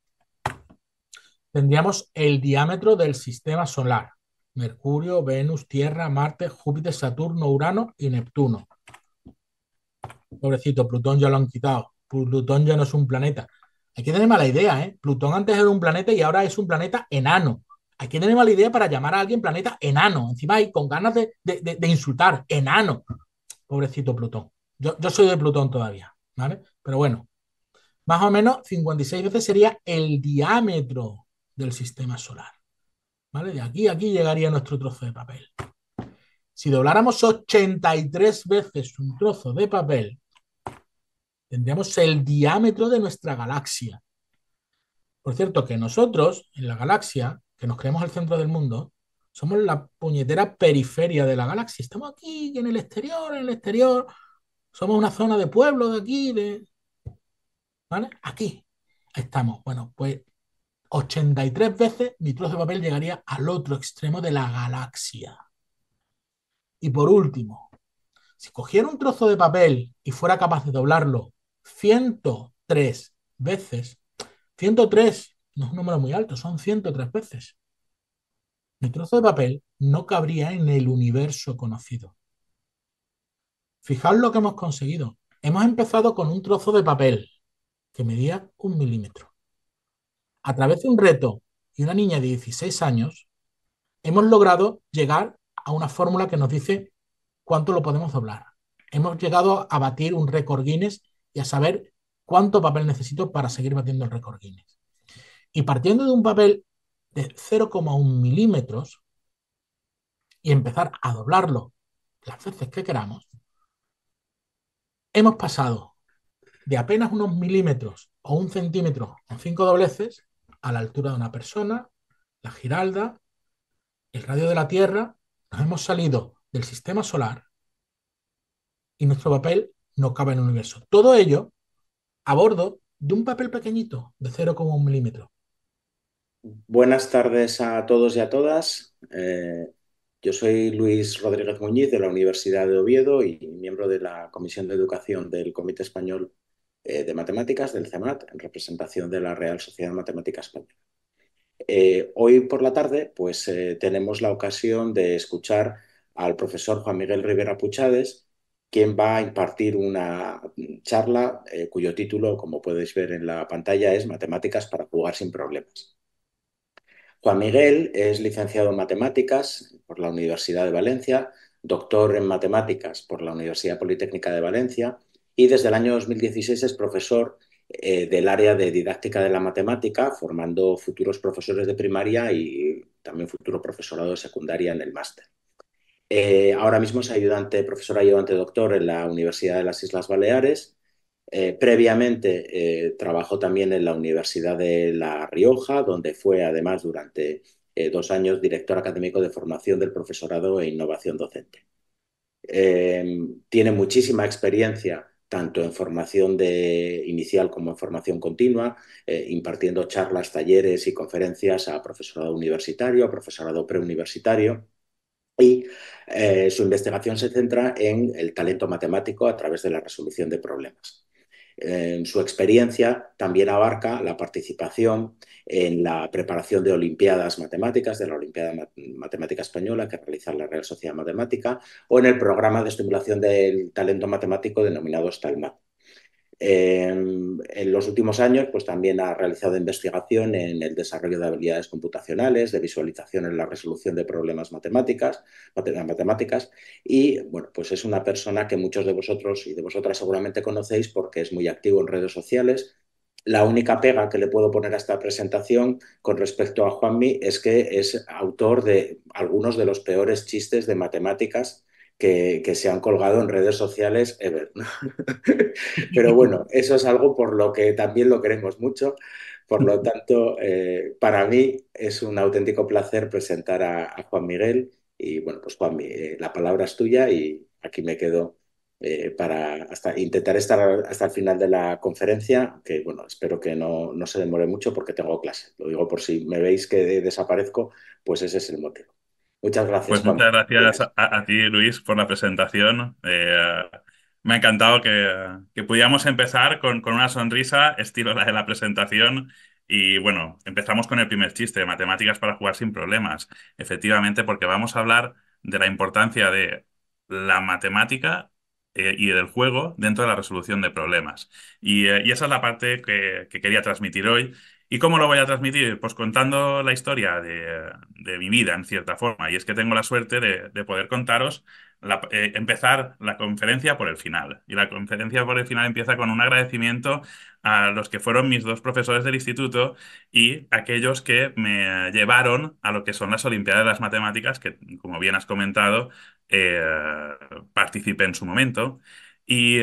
tendríamos el diámetro del sistema solar. Mercurio, Venus, Tierra, Marte, Júpiter, Saturno, Urano y Neptuno. Pobrecito, Plutón ya lo han quitado. Plutón ya no es un planeta. Hay que tener mala idea, ¿eh? Plutón antes era un planeta y ahora es un planeta enano. Hay que tener mala idea para llamar a alguien planeta enano. Encima hay con ganas de insultar. Enano. Pobrecito Plutón. Yo soy de Plutón todavía, ¿vale? Pero bueno, más o menos 56 veces sería el diámetro del sistema solar. ¿Vale? De aquí a aquí llegaría nuestro trozo de papel. Si dobláramos 83 veces un trozo de papel, tendríamos el diámetro de nuestra galaxia. Por cierto, que nosotros, en la galaxia, que nos creemos el centro del mundo, somos la puñetera periferia de la galaxia. Estamos aquí en el exterior. Somos una zona de pueblo de aquí, ¿vale? Aquí estamos. Bueno, pues 83 veces mi trozo de papel llegaría al otro extremo de la galaxia. Y por último, si cogiera un trozo de papel y fuera capaz de doblarlo 103 veces, 103 no es un número muy alto, son 103 veces, mi trozo de papel no cabría en el universo conocido. Fijaos lo que hemos conseguido. Hemos empezado con un trozo de papel que medía 1 milímetro. A través de un reto y una niña de 16 años, hemos logrado llegar a una fórmula que nos dice cuánto lo podemos doblar. Hemos llegado a batir un récord Guinness y a saber cuánto papel necesito para seguir batiendo el récord Guinness. Y partiendo de un papel de 0,1 milímetros y empezar a doblarlo las veces que queramos, hemos pasado de apenas unos milímetros o 1 centímetro con 5 dobleces a la altura de una persona, la Giralda, el radio de la Tierra. Nos hemos salido del sistema solar y nuestro papel no cabe en el universo. Todo ello a bordo de un papel pequeñito de 0,1 milímetro. Buenas tardes a todos y a todas. Yo soy Luis Rodríguez Muñiz de la Universidad de Oviedo y miembro de la Comisión de Educación del Comité Español de Matemáticas del CEMAT en representación de la Real Sociedad Matemática Española. Hoy por la tarde, pues tenemos la ocasión de escuchar al profesor Juan Miguel Rivera Puchades, quien va a impartir una charla cuyo título, como podéis ver en la pantalla, es Matemáticas para jugar sin problemas. Juan Miguel es licenciado en Matemáticas por la Universidad de Valencia, doctor en Matemáticas por la Universidad Politécnica de Valencia y desde el año 2016 es profesor del área de didáctica de la matemática, formando futuros profesores de primaria y también futuro profesorado de secundaria en el máster. Ahora mismo es profesor ayudante doctor en la Universidad de las Islas Baleares. Previamente trabajó también en la Universidad de La Rioja, donde fue además durante 2 años director académico de formación del profesorado e innovación docente. Tiene muchísima experiencia tanto en formación inicial como en formación continua, impartiendo charlas, talleres y conferencias a profesorado universitario, a profesorado preuniversitario. Y su investigación se centra en el talento matemático a través de la resolución de problemas. Su experiencia también abarca la participación en la preparación de olimpiadas matemáticas, de la Olimpiada Matemática Española que realiza la Real Sociedad Matemática, o en el programa de estimulación del talento matemático denominado STALMAT. En los últimos años, pues también ha realizado investigación en el desarrollo de habilidades computacionales, de visualización en la resolución de problemas matemáticas y, bueno, pues es una persona que muchos de vosotros y de vosotras seguramente conocéis porque es muy activo en redes sociales. La única pega que le puedo poner a esta presentación con respecto a Juanmi es que es autor de algunos de los peores chistes de matemáticas que se han colgado en redes sociales ever. Pero bueno, eso es algo por lo que también lo queremos mucho. Por lo tanto, para mí es un auténtico placer presentar a Juan Miguel. Y bueno, pues Juan, la palabra es tuya y aquí me quedo para intentar estar hasta el final de la conferencia, que bueno, espero que no se demore mucho porque tengo clase. Lo digo por si me veis que desaparezco, pues ese es el motivo. Muchas gracias, Pues Juan. muchas gracias a ti, Luis, por la presentación. Me ha encantado que pudiéramos empezar con una sonrisa, estilo la de la presentación. Y bueno, empezamos con el primer chiste, matemáticas para jugar sin problemas. Efectivamente, porque vamos a hablar de la importancia de la matemática y del juego dentro de la resolución de problemas. Y esa es la parte que quería transmitir hoy. ¿Y cómo lo voy a transmitir? Pues contando la historia de mi vida, en cierta forma. Y es que tengo la suerte de poder contaros, empezar la conferencia por el final. Y la conferencia por el final empieza con un agradecimiento a los que fueron mis dos profesores del instituto y aquellos que me llevaron a lo que son las Olimpiadas de las Matemáticas, que, como bien has comentado, eh, participé en su momento. Y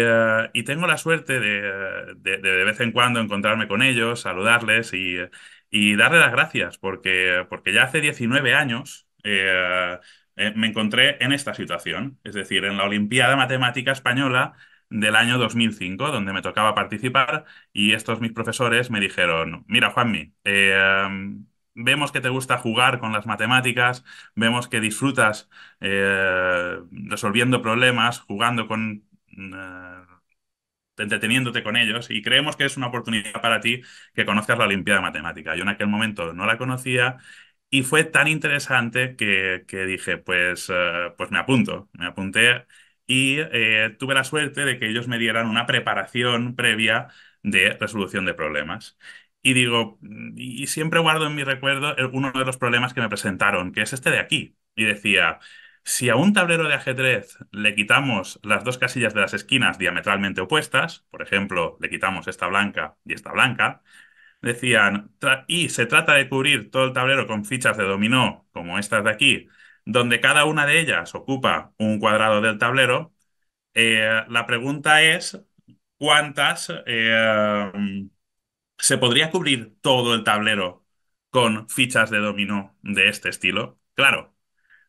tengo la suerte de vez en cuando encontrarme con ellos, saludarles y darles las gracias, porque ya hace 19 años me encontré en esta situación, es decir, en la Olimpiada Matemática Española del año 2005, donde me tocaba participar, y estos mis profesores me dijeron, mira, Juanmi, vemos que te gusta jugar con las matemáticas, vemos que disfrutas resolviendo problemas, jugando entreteniéndote con ellos y creemos que es una oportunidad para ti que conozcas la Olimpiada de Matemática. Yo en aquel momento no la conocía y fue tan interesante que dije, pues me apunté y tuve la suerte de que ellos me dieran una preparación previa de resolución de problemas. Y digo, y siempre guardo en mi recuerdo uno de los problemas que me presentaron, que es este de aquí. Y decía, si a un tablero de ajedrez le quitamos las dos casillas de las esquinas diametralmente opuestas, por ejemplo, le quitamos esta blanca y esta blanca, decían, y se trata de cubrir todo el tablero con fichas de dominó, como estas de aquí, donde cada una de ellas ocupa un cuadrado del tablero, la pregunta es, ¿cuántas se podría cubrir todo el tablero con fichas de dominó de este estilo? Claro.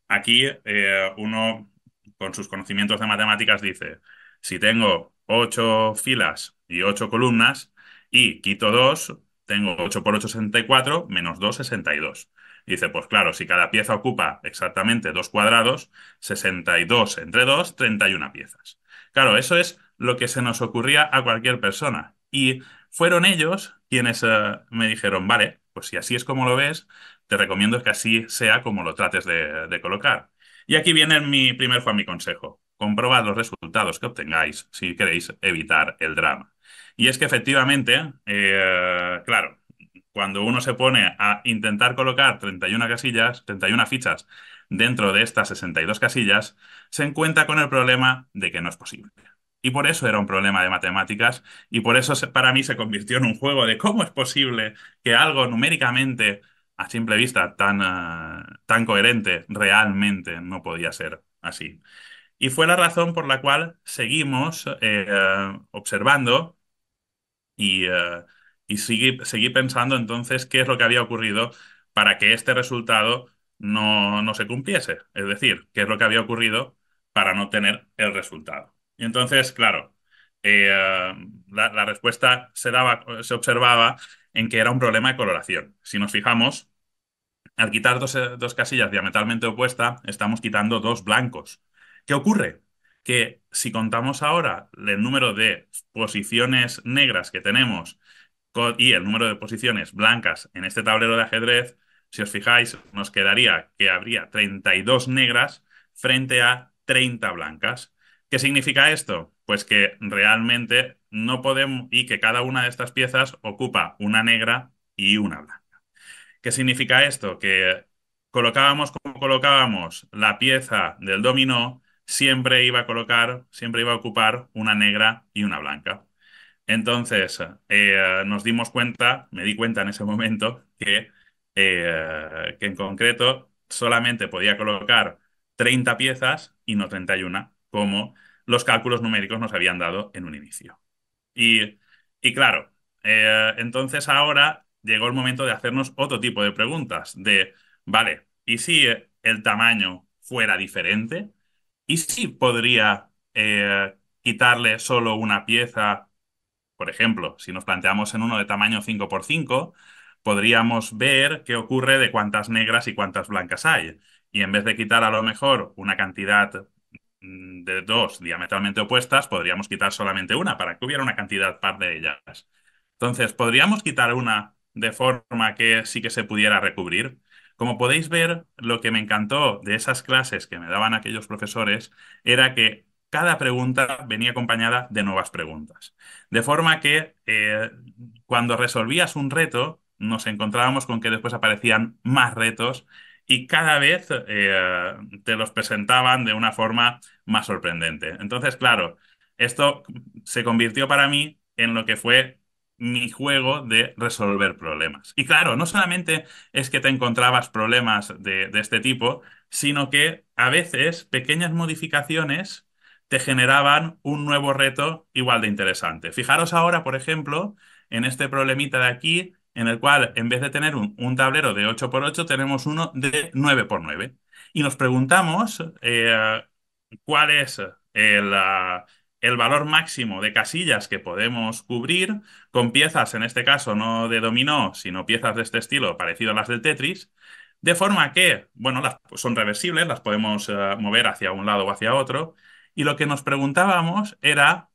Aquí uno, con sus conocimientos de matemáticas, dice, si tengo 8 filas y 8 columnas y quito 2, tengo 8 por 8, 64, menos 2, 62. Dice, pues claro, si cada pieza ocupa exactamente 2 cuadrados, 62 entre 2, 31 piezas. Claro, eso es lo que se nos ocurría a cualquier persona. Y fueron ellos quienes me dijeron, vale, pues si así es como lo ves, te recomiendo que así sea como lo trates de colocar. Y aquí viene mi consejo. Comprobad los resultados que obtengáis si queréis evitar el drama. Y es que efectivamente, claro, cuando uno se pone a intentar colocar 31 casillas, 31 fichas dentro de estas 62 casillas, se encuentra con el problema de que no es posible. Y por eso era un problema de matemáticas y por eso para mí se convirtió en un juego de cómo es posible que algo numéricamente, a simple vista, tan coherente, realmente no podía ser así. Y fue la razón por la cual seguimos observando y y seguí pensando entonces qué es lo que había ocurrido para que este resultado no se cumpliese. Es decir, qué es lo que había ocurrido para no tener el resultado. Y entonces, claro, la respuesta se observaba en que era un problema de coloración. Si nos fijamos, al quitar dos casillas diametralmente opuestas, estamos quitando dos blancos. ¿Qué ocurre? Que si contamos ahora el número de posiciones negras que tenemos y el número de posiciones blancas en este tablero de ajedrez, si os fijáis, nos quedaría que habría 32 negras frente a 30 blancas. ¿Qué significa esto? Pues que realmente no podemos y que cada una de estas piezas ocupa una negra y una blanca. ¿Qué significa esto? Que colocábamos como colocábamos la pieza del dominó, siempre iba a ocupar una negra y una blanca. Entonces, me di cuenta en ese momento que en concreto solamente podía colocar 30 piezas y no 31, como los cálculos numéricos nos habían dado en un inicio. Y claro, entonces ahora llegó el momento de hacernos otro tipo de preguntas, vale, ¿y si el tamaño fuera diferente? ¿Y si podría quitarle solo una pieza? Por ejemplo, si nos planteamos en uno de tamaño 5 por 5, podríamos ver qué ocurre de cuántas negras y cuántas blancas hay. Y en vez de quitar a lo mejor una cantidad de dos diametralmente opuestas, podríamos quitar solamente una para que hubiera una cantidad par de ellas. Entonces, podríamos quitar una de forma que sí que se pudiera recubrir. Como podéis ver, lo que me encantó de esas clases que me daban aquellos profesores era que cada pregunta venía acompañada de nuevas preguntas. De forma que cuando resolvías un reto, nos encontrábamos con que después aparecían más retos y cada vez te los presentaban de una forma más sorprendente. Entonces, claro, esto se convirtió para mí en lo que fue mi juego de resolver problemas. Y claro, no solamente es que te encontrabas problemas de este tipo, sino que a veces pequeñas modificaciones te generaban un nuevo reto igual de interesante. Fijaros ahora, por ejemplo, en este problemita de aquí, en el cual en vez de tener un tablero de 8 por 8 tenemos uno de 9 por 9. Y nos preguntamos cuál es el valor máximo de casillas que podemos cubrir con piezas, en este caso no de dominó, sino piezas de este estilo, parecido a las del Tetris, de forma que, bueno, son reversibles, las podemos mover hacia un lado o hacia otro, y lo que nos preguntábamos era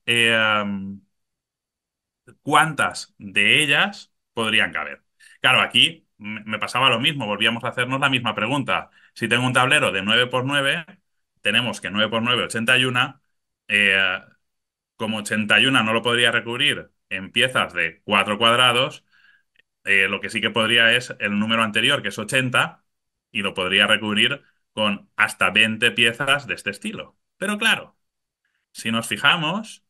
cuántas de ellas podrían caber. Claro, aquí me pasaba lo mismo, volvíamos a hacernos la misma pregunta. Si tengo un tablero de 9 por 9, tenemos que 9 por 9, 81. eh, Como 81 no lo podría recubrir en piezas de 4 cuadrados, lo que sí que podría es el número anterior, que es 80, y lo podría recubrir con hasta 20 piezas de este estilo. Pero claro, si nos fijamos,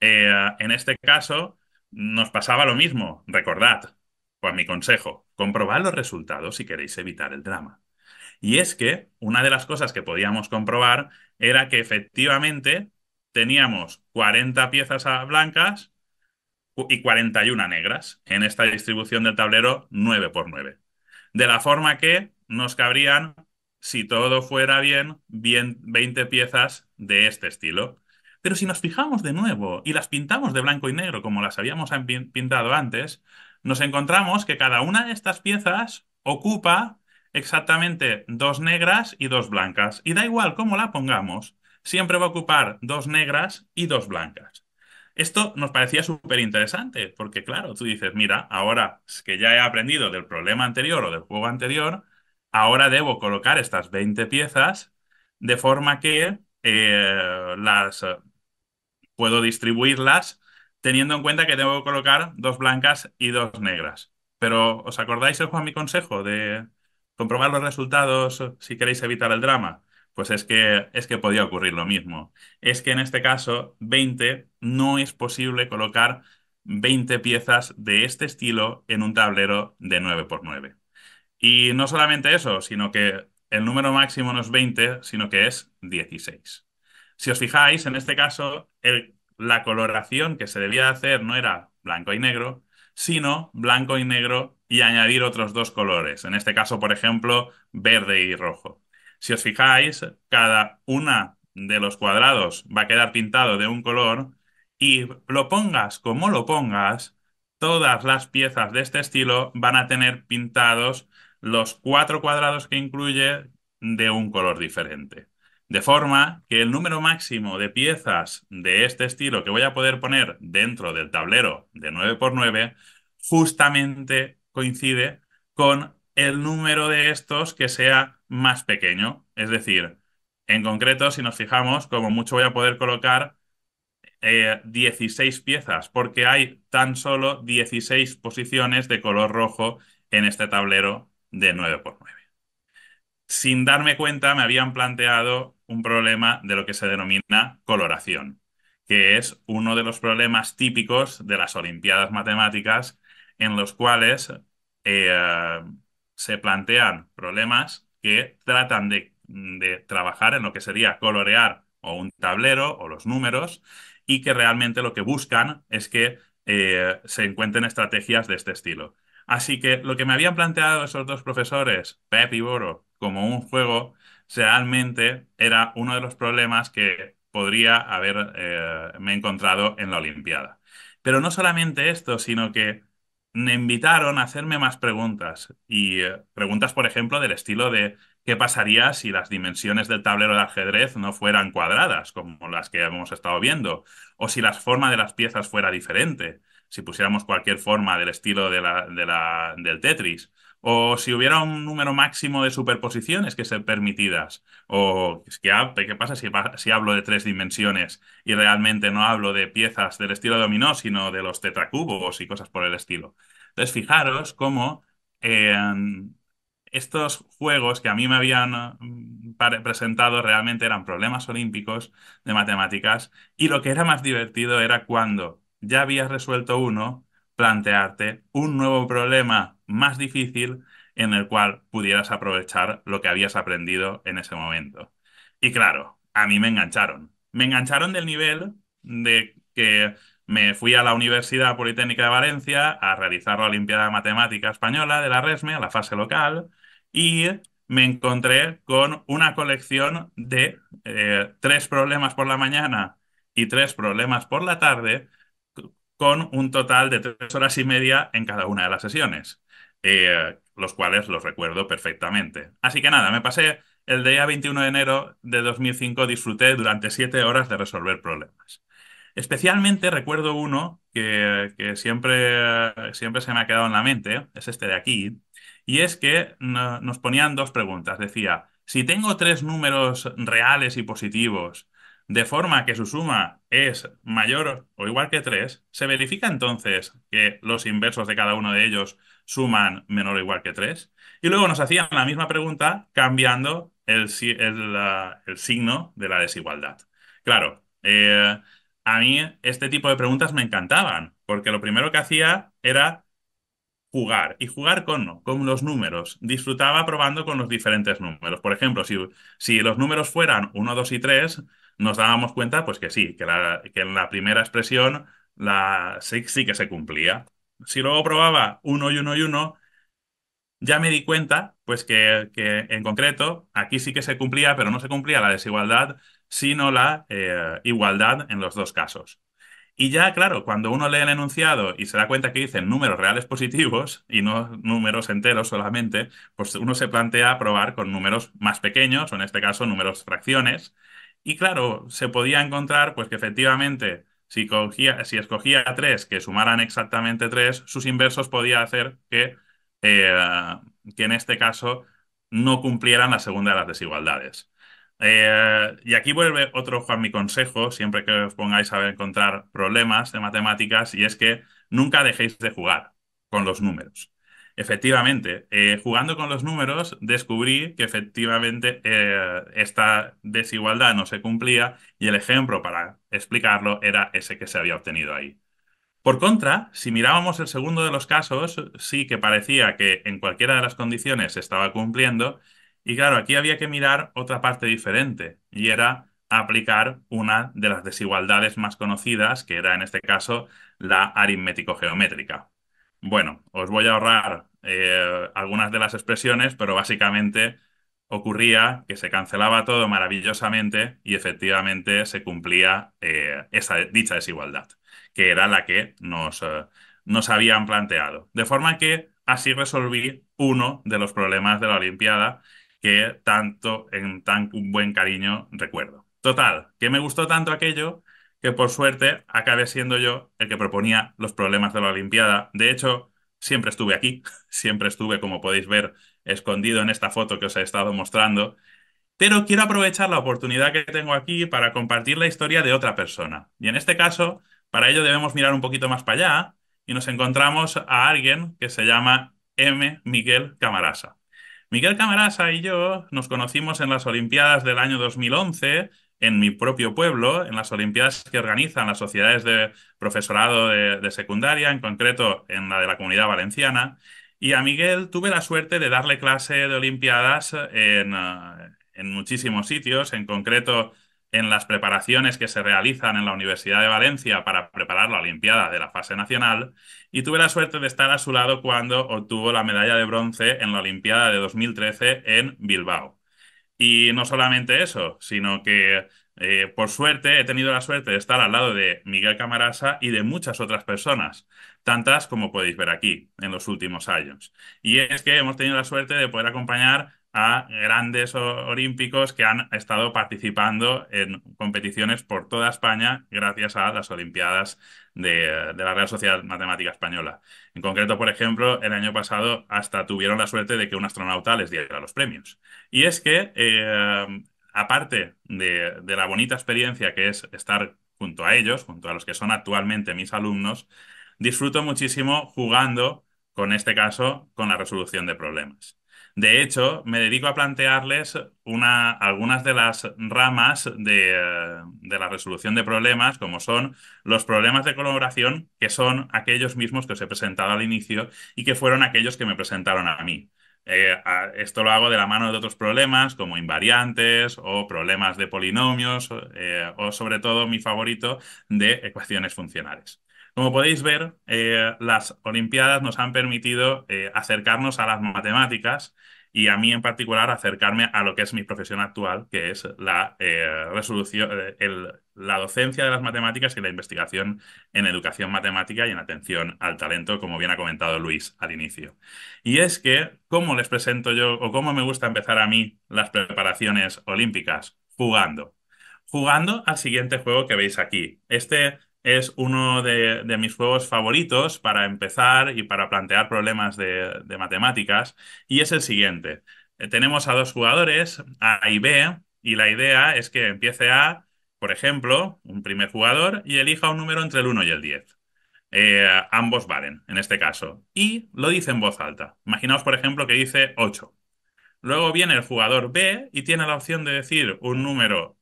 en este caso nos pasaba lo mismo. Recordad, pues mi consejo, comprobad los resultados si queréis evitar el drama. Y es que una de las cosas que podíamos comprobar era que efectivamente teníamos 40 piezas blancas y 41 negras en esta distribución del tablero 9 por 9. De la forma que nos cabrían, si todo fuera bien 20 piezas de este estilo. Pero si nos fijamos de nuevo y las pintamos de blanco y negro como las habíamos pintado antes, nos encontramos que cada una de estas piezas ocupa exactamente dos negras y dos blancas. Y da igual cómo la pongamos, siempre va a ocupar dos negras y dos blancas. Esto nos parecía súper interesante, porque claro, tú dices, mira, ahora es que ya he aprendido del problema anterior o del juego anterior, ahora debo colocar estas 20 piezas de forma que las puedo distribuirlas teniendo en cuenta que tengo que colocar dos blancas y dos negras. Pero, ¿os acordáis el Juan mi consejo de comprobar los resultados si queréis evitar el drama? Pues es que podía ocurrir lo mismo. Es que en este caso, 20 no es posible colocar 20 piezas de este estilo en un tablero de 9 por 9. Y no solamente eso, sino que el número máximo no es 20, sino que es 16. Si os fijáis, en este caso, la coloración que se debía hacer no era blanco y negro, sino blanco y negro y añadir otros dos colores. En este caso, por ejemplo, verde y rojo. Si os fijáis, cada una de los cuadrados va a quedar pintado de un color y lo pongas como lo pongas, todas las piezas de este estilo van a tener pintados los 4 cuadrados que incluye de un color diferente. De forma que el número máximo de piezas de este estilo que voy a poder poner dentro del tablero de 9 por 9 justamente coincide con el número de estos que sea más pequeño. Es decir, en concreto, si nos fijamos, como mucho voy a poder colocar 16 piezas, porque hay tan solo 16 posiciones de color rojo en este tablero de 9 por 9. Sin darme cuenta, me habían planteado un problema de lo que se denomina coloración, que es uno de los problemas típicos de las Olimpiadas Matemáticas, en los cuales eh, se plantean problemas que tratan de trabajar en lo que sería colorear o un tablero o los números, y que realmente lo que buscan es que se encuentren estrategias de este estilo. Así que lo que me habían planteado esos dos profesores, Pep y Boro, como un juego, realmente era uno de los problemas que podría haber me encontrado en la Olimpiada. Pero no solamente esto, sino que me invitaron a hacerme más preguntas. Y preguntas, por ejemplo, del estilo de ¿qué pasaría si las dimensiones del tablero de ajedrez no fueran cuadradas, como las que hemos estado viendo? O si la forma de las piezas fuera diferente, si pusiéramos cualquier forma del estilo del Tetris, o si hubiera un número máximo de superposiciones que sean permitidas, o ¿qué pasa si hablo de 3 dimensiones y realmente no hablo de piezas del estilo dominó, sino de los tetracubos y cosas por el estilo? Entonces, fijaros cómo estos juegos que a mí me habían presentado realmente eran problemas olímpicos de matemáticas, y lo que era más divertido era cuando ya habías resuelto uno, plantearte un nuevo problema más difícil en el cual pudieras aprovechar lo que habías aprendido en ese momento. Y claro, a mí me engancharon. Me engancharon del nivel de que me fui a la Universidad Politécnica de Valencia a realizar la Olimpiada de Matemática Española de la RESME, a la fase local, y me encontré con una colección de 3 problemas por la mañana y 3 problemas por la tarde, con un total de 3 horas y media en cada una de las sesiones, los cuales los recuerdo perfectamente. Así que nada, me pasé el día 21 de enero de 2005, disfruté durante 7 horas de resolver problemas. Especialmente recuerdo uno que siempre se me ha quedado en la mente, es este de aquí, y es que nos ponían dos preguntas. Decía, si tengo 3 números reales y positivos, de forma que su suma es mayor o igual que 3, ¿se verifica entonces que los inversos de cada uno de ellos suman menor o igual que 3? Y luego nos hacían la misma pregunta cambiando el signo de la desigualdad. Claro, a mí este tipo de preguntas me encantaban, porque lo primero que hacía era jugar, y jugar con los números. Disfrutaba probando con los diferentes números. Por ejemplo, si los números fueran 1, 2 y 3, nos dábamos cuenta pues que sí, que en la primera expresión sí que se cumplía. Si luego probaba 1 y 1 y 1, ya me di cuenta pues que en concreto aquí sí que se cumplía, pero no se cumplía la desigualdad, sino la igualdad en los dos casos. Y ya, claro, cuando uno lee el enunciado y se da cuenta que dicen números reales positivos y no números enteros solamente, pues uno se plantea probar con números más pequeños, o en este caso números fracciones. Y claro, se podía encontrar pues que efectivamente Si escogía tres que sumaran exactamente tres, sus inversos podía hacer que en este caso no cumplieran la segunda de las desigualdades. Y aquí vuelve otro, Juan, mi consejo, siempre que os pongáis a encontrar problemas de matemáticas, y es que nunca dejéis de jugar con los números. Efectivamente, jugando con los números descubrí que efectivamente esta desigualdad no se cumplía y el ejemplo para explicarlo era ese que se había obtenido ahí. Por contra, si mirábamos el segundo de los casos, sí que parecía que en cualquiera de las condiciones se estaba cumpliendo y claro, aquí había que mirar otra parte diferente y era aplicar una de las desigualdades más conocidas, que era en este caso la aritmético-geométrica. Bueno, os voy a ahorrar algunas de las expresiones, pero básicamente ocurría que se cancelaba todo maravillosamente y efectivamente se cumplía dicha desigualdad, que era la que nos habían planteado. De forma que así resolví uno de los problemas de la Olimpiada que tanto en tan buen cariño recuerdo. Total, que me gustó tanto aquello que por suerte acabé siendo yo el que proponía los problemas de la Olimpiada. De hecho, siempre estuve aquí, siempre estuve, como podéis ver, escondido en esta foto que os he estado mostrando, pero quiero aprovechar la oportunidad que tengo aquí para compartir la historia de otra persona. Y en este caso, para ello debemos mirar un poquito más para allá y nos encontramos a alguien que se llama M. Miguel Camarasa. Miguel Camarasa y yo nos conocimos en las Olimpiadas del año 2011 en mi propio pueblo, en las Olimpiadas que organizan las sociedades de profesorado de secundaria, en concreto en la de la Comunidad Valenciana. Y a Miguel tuve la suerte de darle clase de Olimpiadas en muchísimos sitios, en concreto en las preparaciones que se realizan en la Universidad de Valencia para preparar la Olimpiada de la fase nacional, y tuve la suerte de estar a su lado cuando obtuvo la medalla de bronce en la Olimpiada de 2013 en Bilbao. Y no solamente eso, sino que por suerte he tenido la suerte de estar al lado de Miguel Camarasa y de muchas otras personas, tantas como podéis ver aquí en los últimos años. Y es que hemos tenido la suerte de poder acompañar a grandes olímpicos que han estado participando en competiciones por toda España gracias a las Olimpiadas de la Real Sociedad Matemática Española. En concreto, por ejemplo, el año pasado hasta tuvieron la suerte de que un astronauta les diera los premios. Y es que, aparte de la bonita experiencia que es estar junto a ellos, junto a los que son actualmente mis alumnos, disfruto muchísimo jugando, con este caso, con la resolución de problemas. De hecho, me dedico a plantearles algunas de las ramas de la resolución de problemas, como son los problemas de colaboración, que son aquellos mismos que os he presentado al inicio y que fueron aquellos que me presentaron a mí. Esto lo hago de la mano de otros problemas como invariantes o problemas de polinomios o sobre todo mi favorito de ecuaciones funcionales. Como podéis ver, las Olimpiadas nos han permitido acercarnos a las matemáticas y a mí en particular acercarme a lo que es mi profesión actual, que es la resolución, la docencia de las matemáticas y la investigación en educación matemática y en atención al talento, como bien ha comentado Luis al inicio. Y es que, ¿cómo les presento yo o cómo me gusta empezar a mí las preparaciones olímpicas? Jugando. Jugando al siguiente juego que veis aquí. Este es uno de mis juegos favoritos para empezar y para plantear problemas de matemáticas, y es el siguiente. Tenemos a dos jugadores, A y B, y la idea es que empiece A, por ejemplo, un primer jugador, y elija un número entre el 1 y el 10. Ambos valen, en este caso. Y lo dice en voz alta. Imaginaos, por ejemplo, que dice 8. Luego viene el jugador B y tiene la opción de decir un número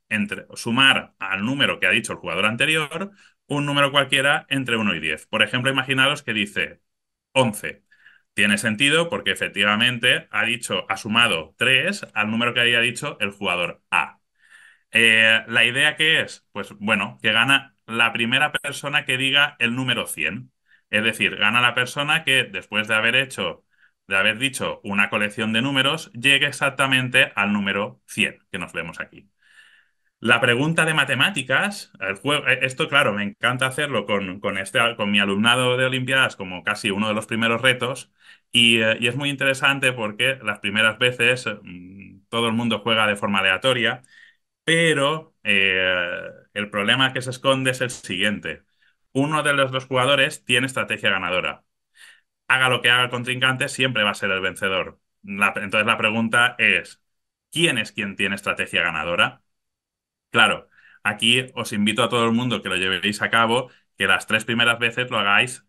sumar al número que ha dicho el jugador anterior, un número cualquiera entre 1 y 10. Por ejemplo, imaginaros que dice 11. Tiene sentido porque efectivamente ha sumado 3 al número que había dicho el jugador A. ¿La idea qué es? Pues bueno, que gana la primera persona que diga el número 100. Es decir, gana la persona que después de haber dicho una colección de números, llegue exactamente al número 100 que nos vemos aquí. La pregunta de matemáticas, esto claro, me encanta hacerlo con mi alumnado de Olimpiadas como casi uno de los primeros retos y es muy interesante porque las primeras veces todo el mundo juega de forma aleatoria, pero el problema que se esconde es el siguiente. Uno de los dos jugadores tiene estrategia ganadora. Haga lo que haga el contrincante, siempre va a ser el vencedor. Entonces la pregunta es, ¿quién es quien tiene estrategia ganadora? Claro, aquí os invito a todo el mundo que lo llevéis a cabo, que las 3 primeras veces lo hagáis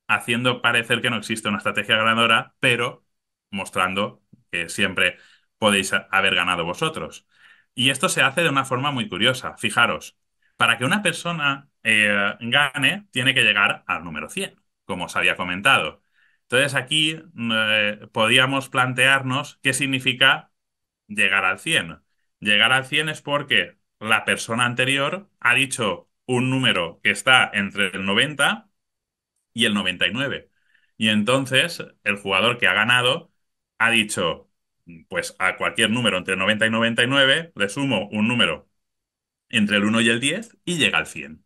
haciendo parecer que no existe una estrategia ganadora, pero mostrando que siempre podéis haber ganado vosotros. Y esto se hace de una forma muy curiosa. Fijaros, para que una persona gane, tiene que llegar al número 100, como os había comentado. Entonces aquí podíamos plantearnos qué significa llegar al 100. Llegar al 100 es porque la persona anterior ha dicho un número que está entre el 90 y el 99. Y entonces el jugador que ha ganado ha dicho, pues a cualquier número entre 90 y 99 le sumo un número entre el 1 y el 10 y llega al 100.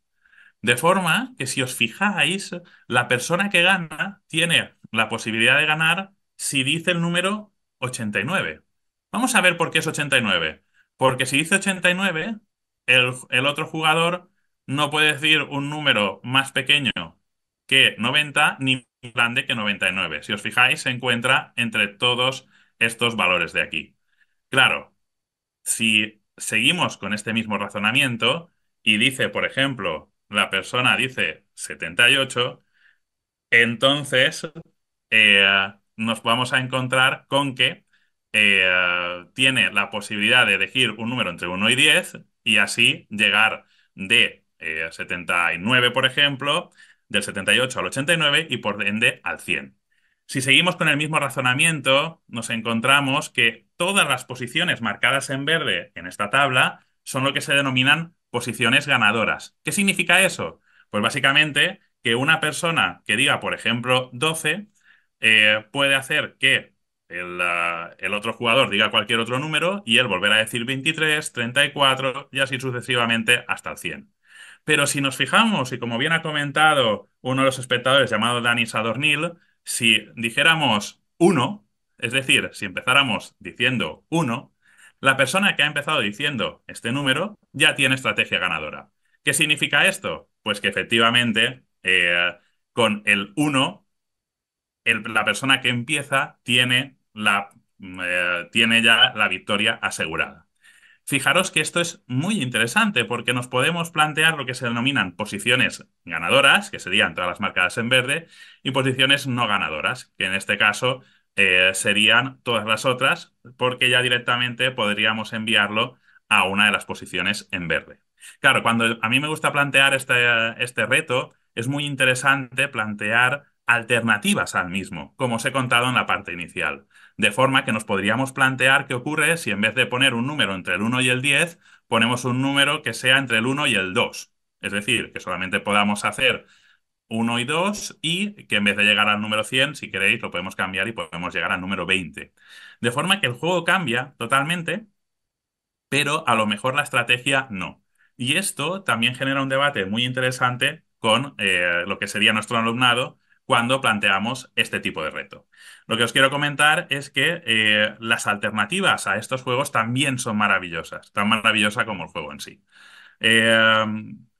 De forma que si os fijáis, la persona que gana tiene la posibilidad de ganar si dice el número 89. Vamos a ver por qué es 89. Porque si dice 89, el otro jugador no puede decir un número más pequeño que 90 ni más grande que 99. Si os fijáis, se encuentra entre todos estos valores de aquí. Claro, si seguimos con este mismo razonamiento y dice, por ejemplo, la persona dice 78, entonces nos vamos a encontrar con que tiene la posibilidad de elegir un número entre 1 y 10 y así llegar de 79, por ejemplo, del 78 al 89 y por ende al 100. Si seguimos con el mismo razonamiento, nos encontramos que todas las posiciones marcadas en verde en esta tabla son lo que se denominan posiciones ganadoras. ¿Qué significa eso? Pues básicamente que una persona que diga, por ejemplo, 12, puede hacer que el otro jugador diga cualquier otro número y él volverá a decir 23, 34 y así sucesivamente hasta el 100. Pero si nos fijamos, y como bien ha comentado uno de los espectadores llamado Dani Sadornil, si dijéramos 1, es decir, si empezáramos diciendo 1, la persona que ha empezado diciendo este número ya tiene estrategia ganadora. ¿Qué significa esto? Pues que efectivamente con el 1 la persona que empieza tiene ya la victoria asegurada. Fijaros que esto es muy interesante porque nos podemos plantear lo que se denominan posiciones ganadoras, que serían todas las marcadas en verde, y posiciones no ganadoras, que en este caso serían todas las otras, porque ya directamente podríamos enviarlo a una de las posiciones en verde. Claro, cuando a mí me gusta plantear este reto, es muy interesante plantear alternativas al mismo, como os he contado en la parte inicial. De forma que nos podríamos plantear qué ocurre si en vez de poner un número entre el 1 y el 10, ponemos un número que sea entre el 1 y el 2. Es decir, que solamente podamos hacer 1 y 2 y que en vez de llegar al número 100, si queréis, lo podemos cambiar y podemos llegar al número 20. De forma que el juego cambia totalmente, pero a lo mejor la estrategia no. Y esto también genera un debate muy interesante con lo que sería nuestro alumnado cuando planteamos este tipo de reto. Lo que os quiero comentar es que las alternativas a estos juegos también son maravillosas, tan maravillosa como el juego en sí. Eh,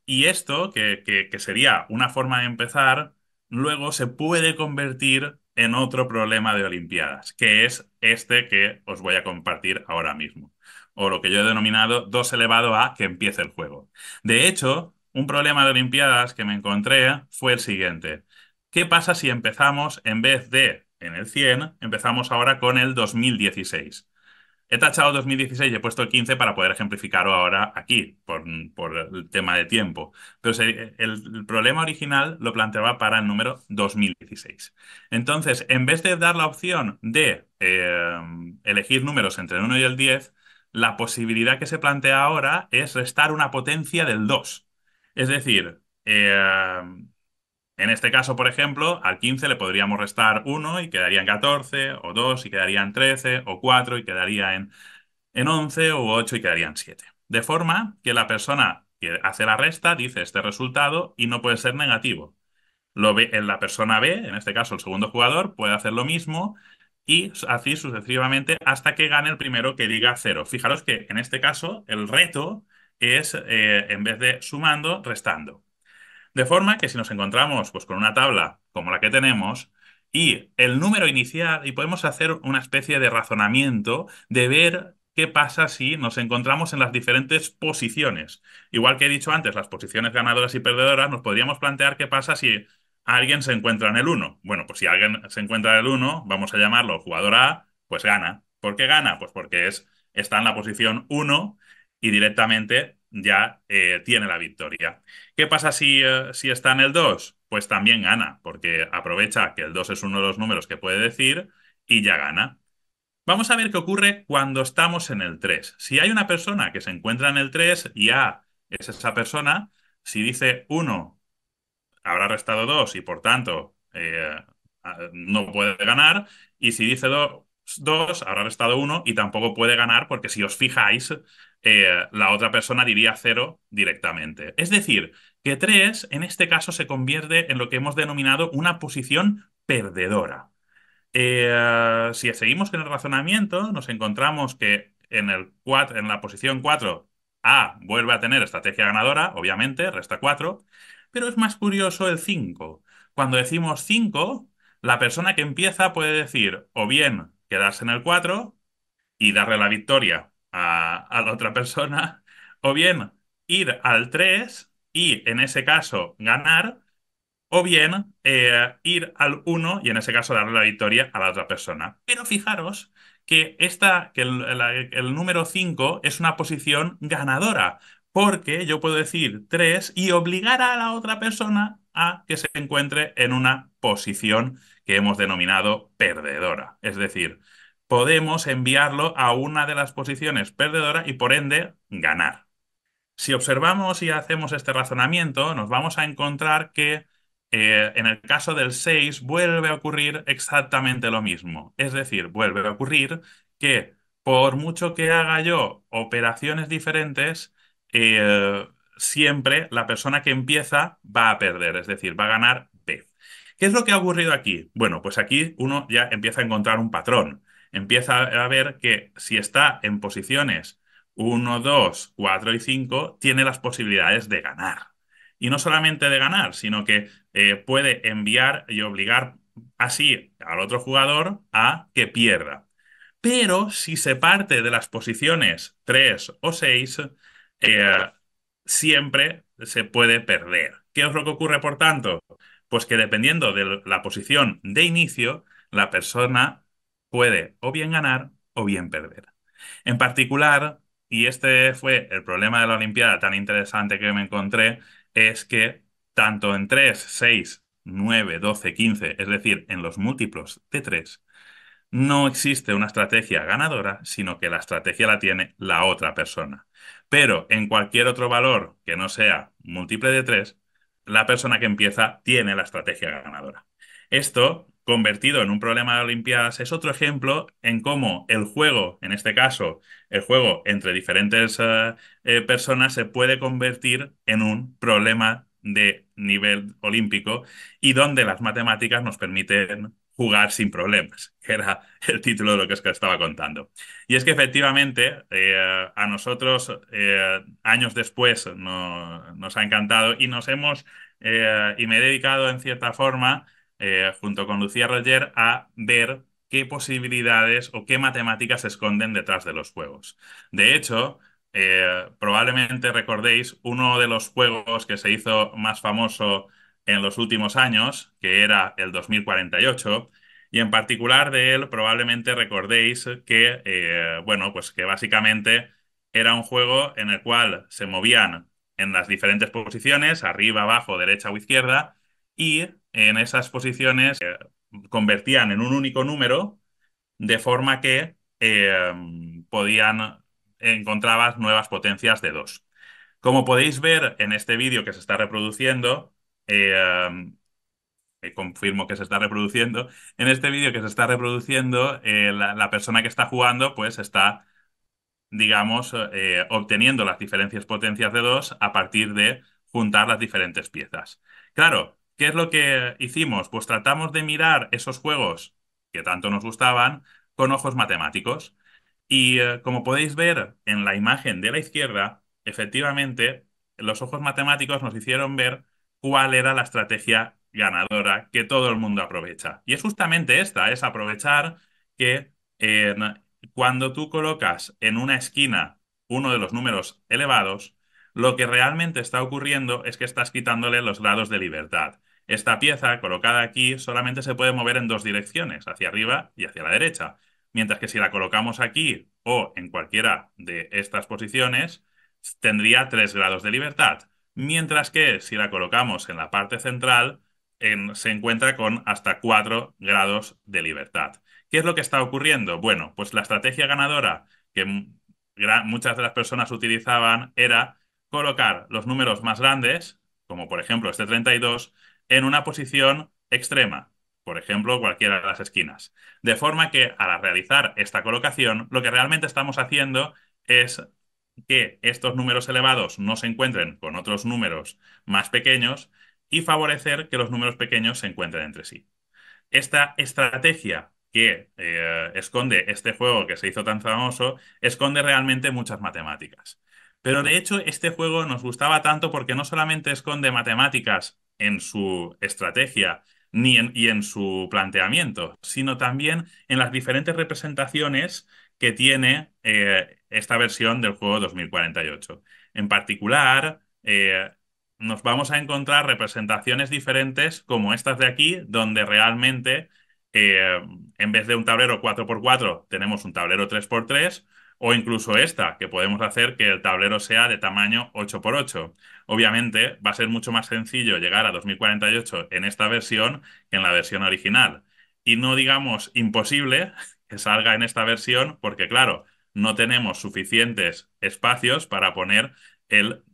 y esto, que sería una forma de empezar, luego se puede convertir en otro problema de Olimpiadas, que es este que os voy a compartir ahora mismo, o lo que yo he denominado 2 elevado a que empiece el juego. De hecho, un problema de Olimpiadas que me encontré fue el siguiente. ¿Qué pasa si empezamos, en vez de en el 100, empezamos ahora con el 2016? He tachado 2016 y he puesto el 15 para poder ejemplificarlo ahora aquí, por el tema de tiempo. Pero el problema original lo planteaba para el número 2016. Entonces, en vez de dar la opción de elegir números entre el 1 y el 10, la posibilidad que se plantea ahora es restar una potencia del 2. Es decir, en este caso, por ejemplo, al 15 le podríamos restar 1 y quedarían 14, o 2 y quedarían 13, o 4 y quedaría en 11, o 8 y quedarían 7. De forma que la persona que hace la resta dice este resultado y no puede ser negativo. Lo ve, en la persona B, en este caso el segundo jugador, puede hacer lo mismo y así sucesivamente hasta que gane el primero que diga 0. Fijaros que en este caso el reto es, en vez de sumando, restando. De forma que si nos encontramos pues, con una tabla como la que tenemos y el número inicial, y podemos hacer una especie de razonamiento de ver qué pasa si nos encontramos en las diferentes posiciones. Igual que he dicho antes, las posiciones ganadoras y perdedoras, nos podríamos plantear qué pasa si alguien se encuentra en el uno. Bueno, pues si alguien se encuentra en el uno, vamos a llamarlo jugador A, pues gana. ¿Por qué gana? Pues porque está en la posición uno y directamente ya tiene la victoria. ¿Qué pasa si está en el 2? Pues también gana, porque aprovecha que el 2 es uno de los números que puede decir y ya gana. Vamos a ver qué ocurre cuando estamos en el 3. Si hay una persona que se encuentra en el 3 y A es esa persona, si dice uno habrá restado 2 y por tanto no puede ganar. Y si dice 2 habrá restado uno y tampoco puede ganar porque si os fijáis, la otra persona diría cero directamente. Es decir, que 3 en este caso se convierte en lo que hemos denominado una posición perdedora. Si seguimos con el razonamiento, nos encontramos que en la posición 4 A vuelve a tener estrategia ganadora, obviamente, resta 4, pero es más curioso el 5. Cuando decimos 5, la persona que empieza puede decir o bien quedarse en el 4 y darle la victoria a la otra persona, o bien ir al 3 y en ese caso ganar, o bien ir al uno y en ese caso darle la victoria a la otra persona. Pero fijaros que el número 5 es una posición ganadora, porque yo puedo decir 3 y obligar a la otra persona a que se encuentre en una posición que hemos denominado perdedora. Es decir, podemos enviarlo a una de las posiciones perdedora y por ende ganar. Si observamos y hacemos este razonamiento, nos vamos a encontrar que en el caso del 6 vuelve a ocurrir exactamente lo mismo. Es decir, vuelve a ocurrir que por mucho que haga yo operaciones diferentes, siempre la persona que empieza va a perder, es decir, va a ganar B. ¿Qué es lo que ha ocurrido aquí? Bueno, pues aquí uno ya empieza a encontrar un patrón. Empieza a ver que si está en posiciones uno, 2, 4 y 5 tiene las posibilidades de ganar. Y no solamente de ganar, sino que puede enviar y obligar así al otro jugador a que pierda. Pero si se parte de las posiciones 3 o 6, eh, siempre se puede perder. ¿Qué es lo que ocurre, por tanto? Pues que dependiendo de la posición de inicio, la persona puede o bien ganar o bien perder. En particular, y este fue el problema de la Olimpiada tan interesante que me encontré, es que tanto en 3, 6, 9, 12, 15, es decir, en los múltiplos de 3, no existe una estrategia ganadora, sino que la estrategia la tiene la otra persona. Pero en cualquier otro valor que no sea múltiple de 3, la persona que empieza tiene la estrategia ganadora. Esto, convertido en un problema de Olimpiadas, es otro ejemplo en cómo el juego, en este caso, el juego entre diferentes personas, se puede convertir en un problema de nivel olímpico y donde las matemáticas nos permiten jugar sin problemas, que era el título de lo que os estaba contando. Y es que efectivamente a nosotros años después nos ha encantado y y me he dedicado en cierta forma junto con Lucía Roger a ver qué posibilidades o qué matemáticas se esconden detrás de los juegos. De hecho, probablemente recordéis uno de los juegos que se hizo más famoso en los últimos años, que era el 2048, y en particular de él probablemente recordéis que, bueno, pues que básicamente era un juego en el cual se movían en las diferentes posiciones, arriba, abajo, derecha o izquierda, y en esas posiciones convertían en un único número, de forma que encontrabas nuevas potencias de 2. Como podéis ver en este vídeo que se está reproduciendo, eh, confirmo que se está reproduciendo. En este vídeo que se está reproduciendo, la persona que está jugando, pues está, digamos, obteniendo las diferentes potencias de 2 a partir de juntar las diferentes piezas. Claro, ¿qué es lo que hicimos? Pues tratamos de mirar esos juegos que tanto nos gustaban con ojos matemáticos. Y como podéis ver en la imagen de la izquierda, efectivamente, los ojos matemáticos nos hicieron ver cuál era la estrategia ganadora que todo el mundo aprovecha. Y es justamente esta, es aprovechar que cuando tú colocas en una esquina uno de los números elevados, lo que realmente está ocurriendo es que estás quitándole los grados de libertad. Esta pieza colocada aquí solamente se puede mover en dos direcciones, hacia arriba y hacia la derecha. Mientras que si la colocamos aquí o en cualquiera de estas posiciones, tendría 3 grados de libertad. Mientras que si la colocamos en la parte central, se encuentra con hasta 4 grados de libertad. ¿Qué es lo que está ocurriendo? Bueno, pues la estrategia ganadora que muchas de las personas utilizaban era colocar los números más grandes, como por ejemplo este 32, en una posición extrema, por ejemplo, cualquiera de las esquinas. De forma que al realizar esta colocación, lo que realmente estamos haciendo es que estos números elevados no se encuentren con otros números más pequeños y favorecer que los números pequeños se encuentren entre sí. Esta estrategia que esconde este juego que se hizo tan famoso, esconde realmente muchas matemáticas. Pero de hecho, este juego nos gustaba tanto porque no solamente esconde matemáticas en su estrategia y en su planteamiento, sino también en las diferentes representaciones que tiene esta versión del juego 2048. En particular, nos vamos a encontrar representaciones diferentes como estas de aquí, donde realmente eh, en vez de un tablero 4x4 tenemos un tablero 3x3, o incluso esta, que podemos hacer que el tablero sea de tamaño 8x8. Obviamente va a ser mucho más sencillo llegar a 2048 en esta versión que en la versión original. Y no digamos imposible que salga en esta versión, porque claro, no tenemos suficientes espacios para poner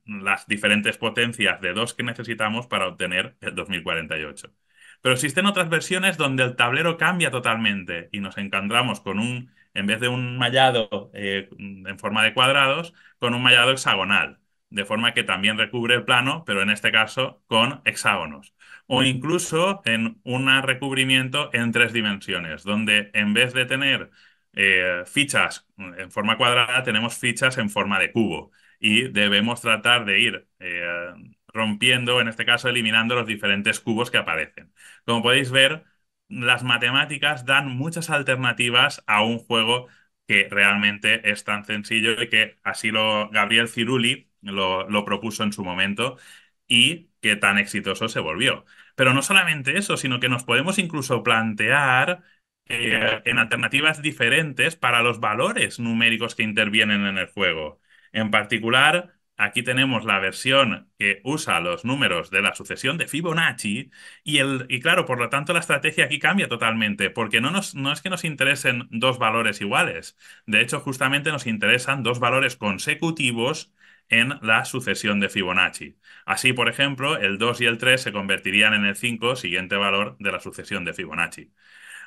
las diferentes potencias de 2 que necesitamos para obtener el 2048. Pero existen otras versiones donde el tablero cambia totalmente y nos encontramos con en vez de un mallado en forma de cuadrados, con un mallado hexagonal, de forma que también recubre el plano, pero en este caso con hexágonos. O incluso en un recubrimiento en 3 dimensiones, donde en vez de tener fichas en forma cuadrada, tenemos fichas en forma de cubo y debemos tratar de ir rompiendo, en este caso eliminando los diferentes cubos que aparecen. Como podéis ver, las matemáticas dan muchas alternativas a un juego que realmente es tan sencillo y que así Gabriel Cirulli lo propuso en su momento y que tan exitoso se volvió. Pero no solamente eso, sino que nos podemos incluso plantear en alternativas diferentes para los valores numéricos que intervienen en el juego. En particular, aquí tenemos la versión que usa los números de la sucesión de Fibonacci y claro, por lo tanto la estrategia aquí cambia totalmente, porque no es que nos interesen dos valores iguales. De hecho, justamente nos interesan dos valores consecutivos en la sucesión de Fibonacci. Así, por ejemplo, el 2 y el 3 se convertirían en el 5, siguiente valor de la sucesión de Fibonacci.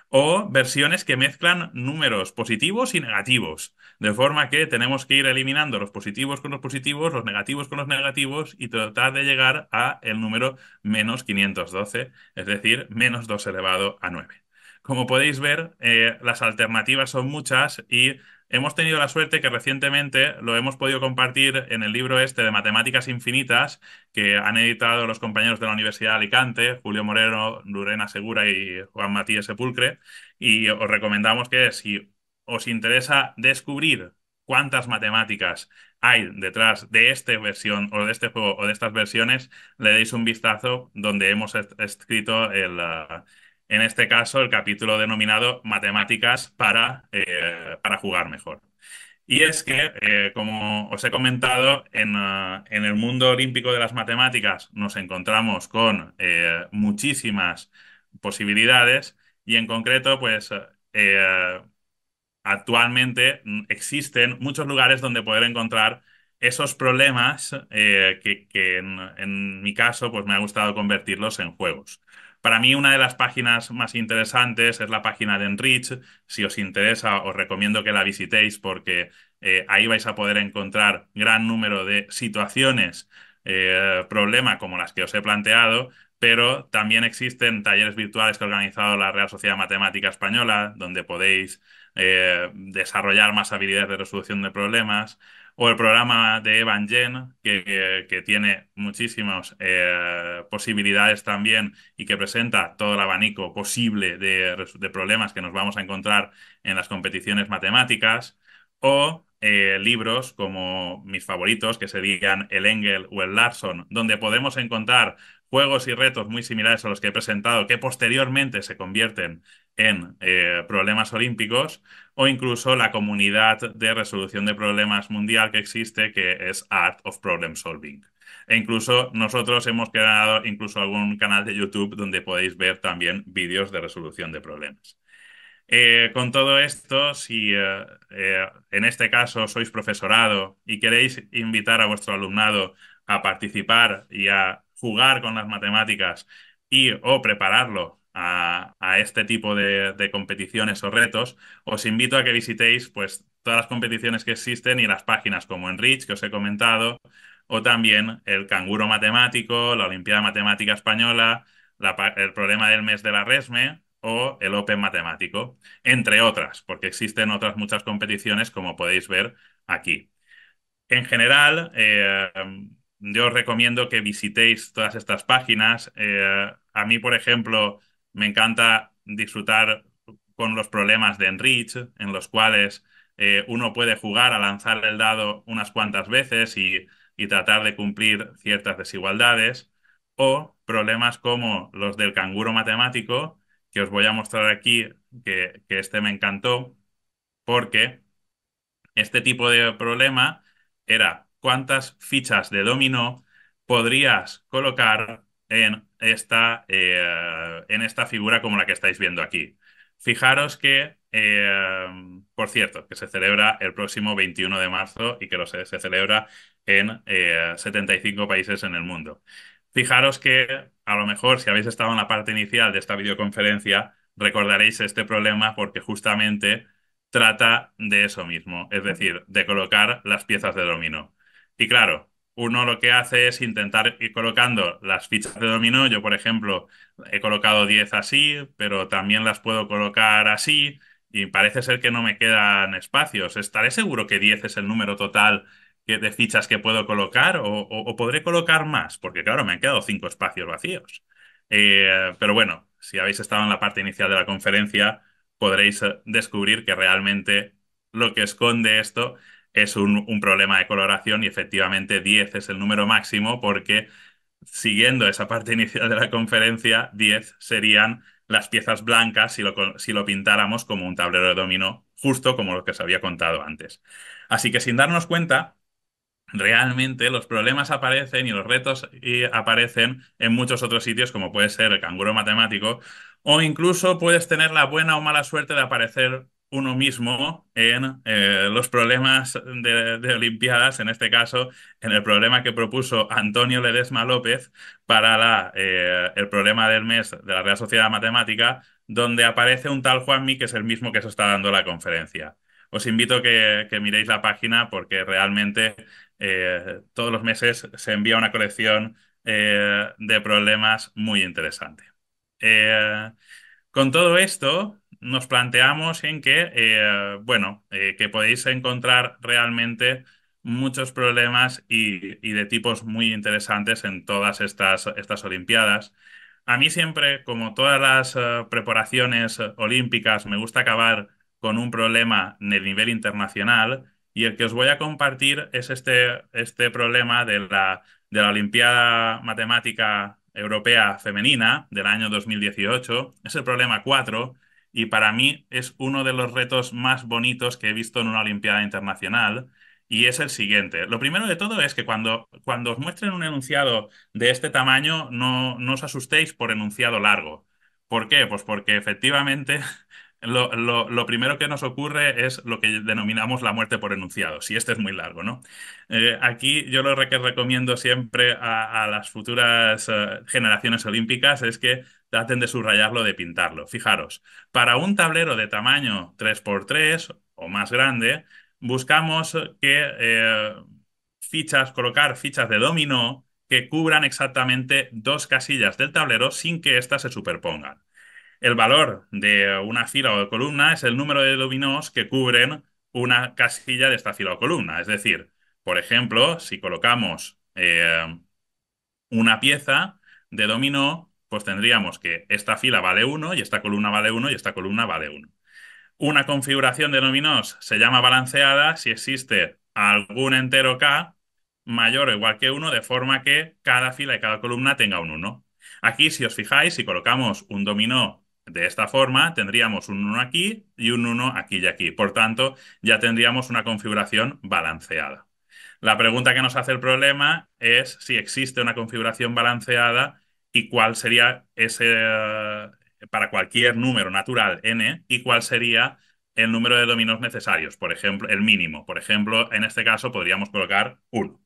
O versiones que mezclan números positivos y negativos, de forma que tenemos que ir eliminando los positivos con los positivos, los negativos con los negativos y tratar de llegar a el número menos 512, es decir, menos 2 elevado a 9. Como podéis ver, las alternativas son muchas y hemos tenido la suerte que recientemente lo hemos podido compartir en el libro este de Matemáticas Infinitas que han editado los compañeros de la Universidad de Alicante, Julio Moreno, Lurena Segura y Juan Matías Sepulcre, y os recomendamos que si os interesa descubrir cuántas matemáticas hay detrás de esta versión o de este juego o de estas versiones, le deis un vistazo donde hemos escrito en este caso el capítulo denominado Matemáticas para jugar mejor. Y es que, como os he comentado, en el mundo olímpico de las matemáticas nos encontramos con muchísimas posibilidades y en concreto, pues actualmente existen muchos lugares donde poder encontrar esos problemas que en mi caso pues me ha gustado convertirlos en juegos. Para mí una de las páginas más interesantes es la página de Enrich. Si os interesa, os recomiendo que la visitéis porque ahí vais a poder encontrar gran número de situaciones, problema como las que os he planteado, pero también existen talleres virtuales que ha organizado la Real Sociedad Matemática Española, donde podéis desarrollar más habilidades de resolución de problemas, o el programa de Evan-Gen, que tiene muchísimas posibilidades también y que presenta todo el abanico posible de problemas que nos vamos a encontrar en las competiciones matemáticas, o libros como mis favoritos, que serían el Engel o el Larson, donde podemos encontrar juegos y retos muy similares a los que he presentado, que posteriormente se convierten en problemas olímpicos, o incluso la comunidad de resolución de problemas mundial que existe, que es Art of Problem Solving. E incluso nosotros hemos creado incluso algún canal de YouTube donde podéis ver también vídeos de resolución de problemas. Con todo esto, si en este caso sois profesorado y queréis invitar a vuestro alumnado a participar y a jugar con las matemáticas y o prepararlo a este tipo de competiciones o retos, os invito a que visitéis pues todas las competiciones que existen y las páginas como Enrich, que os he comentado, o también el Canguro Matemático, la Olimpiada Matemática Española, el problema del mes de la Resme o el Open Matemático, entre otras, porque existen otras muchas competiciones como podéis ver aquí. En general, yo os recomiendo que visitéis todas estas páginas. A mí, por ejemplo, me encanta disfrutar con los problemas de Enrich, en los cuales uno puede jugar a lanzar el dado unas cuantas veces y tratar de cumplir ciertas desigualdades, o problemas como los del canguro matemático, que os voy a mostrar aquí, que este me encantó, porque este tipo de problema era cuántas fichas de dominó podrías colocar en esta figura como la que estáis viendo aquí. Fijaros que, por cierto, que se celebra el próximo 21 de marzo y que se celebra en 75 países en el mundo. Fijaros que a lo mejor si habéis estado en la parte inicial de esta videoconferencia, recordaréis este problema porque justamente trata de eso mismo, es decir, de colocar las piezas de dominó. Y claro, uno lo que hace es intentar ir colocando las fichas de dominó. Yo, por ejemplo, he colocado 10 así, pero también las puedo colocar así y parece ser que no me quedan espacios. ¿Estaré seguro que 10 es el número total de fichas que puedo colocar o podré colocar más? Porque claro, me han quedado 5 espacios vacíos. Pero bueno, si habéis estado en la parte inicial de la conferencia, podréis descubrir que realmente lo que esconde esto es un problema de coloración y efectivamente 10 es el número máximo porque siguiendo esa parte inicial de la conferencia, 10 serían las piezas blancas si lo pintáramos como un tablero de dominó, justo como lo que os había contado antes. Así que sin darnos cuenta, realmente los problemas aparecen y los retos aparecen en muchos otros sitios, como puede ser el canguro matemático, o incluso puedes tener la buena o mala suerte de aparecer uno mismo en los problemas de Olimpiadas, en este caso, en el problema que propuso Antonio Ledesma López para el problema del mes de la Real Sociedad Matemática, donde aparece un tal Juanmi que es el mismo que se está dando la conferencia. Os invito a que miréis la página porque realmente todos los meses se envía una colección de problemas muy interesante. Eh, con todo esto, nos planteamos en que, que podéis encontrar realmente muchos problemas y de tipos muy interesantes en todas estas Olimpiadas. A mí siempre, como todas las preparaciones olímpicas, me gusta acabar con un problema de nivel internacional y el que os voy a compartir es este problema de la Olimpiada Matemática Europea Femenina del año 2018. Es el problema 4 y para mí es uno de los retos más bonitos que he visto en una Olimpiada Internacional y es el siguiente. Lo primero de todo es que cuando os muestren un enunciado de este tamaño, no os asustéis por enunciado largo. ¿Por qué? Pues porque efectivamente lo primero que nos ocurre es lo que denominamos la muerte por enunciado, si este es muy largo, ¿no? Aquí yo lo que recomiendo siempre a las futuras generaciones olímpicas es que traten de subrayarlo, de pintarlo. Fijaros, para un tablero de tamaño 3x3 o más grande, buscamos colocar fichas de dominó que cubran exactamente dos casillas del tablero sin que éstas se superpongan. El valor de una fila o columna es el número de dominós que cubren una casilla de esta fila o columna. Es decir, por ejemplo, si colocamos una pieza de dominó, pues tendríamos que esta fila vale 1 y esta columna vale 1 y esta columna vale 1. Una configuración de dominós se llama balanceada si existe algún entero k mayor o igual que 1, de forma que cada fila y cada columna tenga un 1. Aquí, si os fijáis, si colocamos un dominó de esta forma, tendríamos un 1 aquí y un 1 aquí y aquí. Por tanto, ya tendríamos una configuración balanceada. La pregunta que nos hace el problema es si existe una configuración balanceada y cuál sería ese, para cualquier número natural n, y cuál sería el número de dominos necesarios, por ejemplo, el mínimo. Por ejemplo, en este caso podríamos colocar 1.